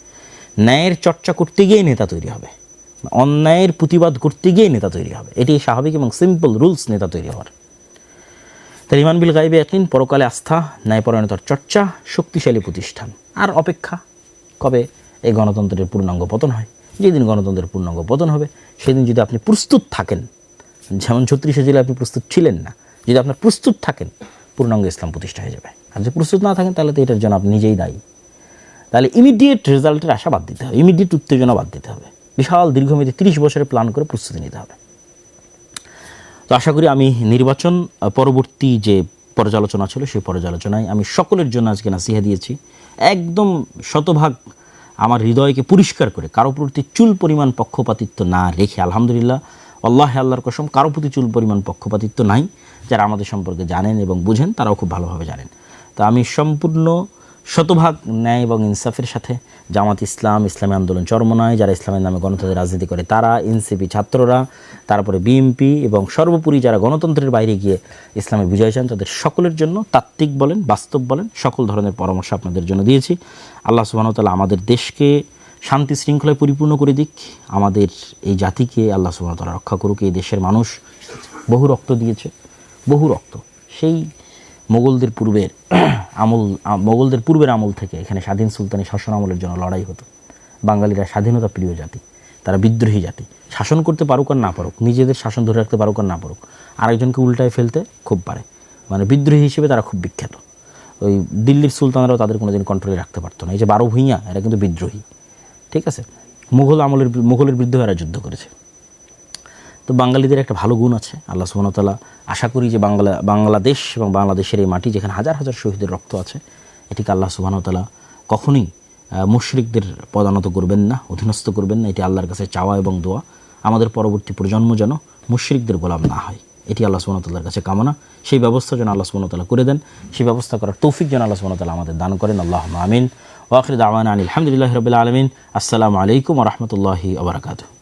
ন্যায়ের চর্চা করতে গিয়েই নেতা তৈরি হবে, অন্যায়ের প্রতিবাদ করতে গিয়ে নেতা তৈরি হবে, এটি স্বাভাবিক এবং সিম্পল রুলস নেতা তৈরি হওয়ার। তার ইমান বিল গাইবে ইয়াকিন, পরকালে আস্থা, ন্যায়পরায়ণতার চর্চা, শক্তিশালী প্রতিষ্ঠান। আর অপেক্ষা কবে এই গণতন্ত্রের পূর্ণাঙ্গ পতন হয়। যেদিন গণতন্ত্রের পূর্ণাঙ্গ পতন হবে সেদিন যদি আপনি প্রস্তুত থাকেন, যেমন 36 জেলায় আপনি প্রস্তুত ছিলেন না, যদি আপনার প্রস্তুত থাকেন পূর্ণাঙ্গ ইসলাম প্রতিষ্ঠা হয়ে যাবে। আর যদি প্রস্তুত না থাকেন তাহলে তো এটার জন্য আপনি নিজেই দায়ী। তাহলে ইমিডিয়েট রেজাল্টের আশা বাদ দিতে হবে, ইমিডিয়েট উত্তেজনা বাদ দিতে হবে, বিশাল দীর্ঘমেয়াদী 30 বছরের প্ল্যান করে প্রস্তুতি নিতে হবে। তো আশা করি আমি নির্বাচন পরবর্তী যে পর্যালোচনা ছিল সেই পর্যালোচনায় আমি সকলের জন্য আজকে নাসিহা দিয়েছি, একদম শতভাগ আমার হৃদয়কে পরিষ্কার করে, কারো প্রতি চুল পরিমাণ পক্ষপাতিত্ব না রেখে, আলহামদুলিল্লাহ আল্লাহর কসম কারো প্রতি চুল পরিমাণ পক্ষপাতিত্ব নাই। যারা আমাদের সম্পর্কে জানেন এবং বুঝেন তারাও খুব ভালোভাবে জানেন। তো আমি সম্পূর্ণ শতভাগ ন্যায় এবং ইনসাফের সাথে জামাত ইসলাম, ইসলামী আন্দোলন চরমনায়, যারা ইসলামের নামে গণতন্ত্রের রাজনীতি করে তারা, এনসিপি ছাত্ররা, তারপরে বিএনপি এবং সর্বোপরি যারা গণতন্ত্রের বাইরে গিয়ে ইসলামে বিজয় চান তাদের সকলের জন্য তাত্ত্বিক বলেন, বাস্তব বলেন, সকল ধরনের পরামর্শ আপনাদের জন্য দিয়েছি। আল্লাহ সুবহানাহু ওয়া তাআলা আমাদের দেশকে শান্তি শৃঙ্খলায় পরিপূর্ণ করে দিক, আমাদের এই জাতিকে আল্লাহ সুবহানাহু ওয়া তাআলা রক্ষা করুক। এই দেশের মানুষ বহু রক্ত দিয়েছে, বহু রক্ত, সেই মোগলদের পূর্বের আমল থেকে এখানে স্বাধীন সুলতানি শাসন আমলের জন্য লড়াই হতো। বাঙালিরা স্বাধীনতা প্রিয় জাতি, তারা বিদ্রোহী জাতি। শাসন করতে পারুক আর না পারুক, নিজেদের শাসন ধরে রাখতে পারুক আর না পারুক, আরেকজনকে উল্টায় ফেলতে খুব পারে, মানে বিদ্রোহী হিসেবে তারা খুব বিখ্যাত। ওই দিল্লির সুলতানরাও তাদের কোনো দিন কন্ট্রোলে রাখতে পারতো না। এই যে 12 ভূঁইয়া, এরা কিন্তু বিদ্রোহী, ঠিক আছে। মুঘলের বিরুদ্ধে এরা যুদ্ধ করেছে। তো বাঙালিদের একটা ভালো গুণ আছে, আল্লাহ সুবহানাহু ওয়া তাআলা আশা করি যে বাংলাদেশ এবং বাংলাদেশের এই মাটি যেখানে হাজার হাজার শহীদের রক্ত আছে, এটিকে আল্লাহ সুবহানাহু ওয়া তাআলা কখনোই মুশরিকদের পদানত করবেন না, অধীনস্থ করবেন না। এটি আল্লাহর কাছে চাওয়া এবং দোয়া, আমাদের পরবর্তী প্রজন্ম যেন মুশরিকদের গোলাম না হয়, এটি আল্লাহ সুবহানাহু ওয়া তাআলার কাছে কামনা। সেই ব্যবস্থা যেন আল্লাহ সুবহানাহু ওয়া তাআলা করে দেন, সেই ব্যবস্থা করার তৌফিক যেন আল্লাহ সুবহানাহু ওয়া তাআলা আমাদের দান করেন। আল্লাহুম্মা আমিন। ওয়া আখিরু দাওয়ানা আনিল হামদুলিল্লাহি রাব্বিল আলামিন। আসসালামু আলাইকুম ওয়া রাহমাতুল্লাহি ওয়া বারাকাতুহু।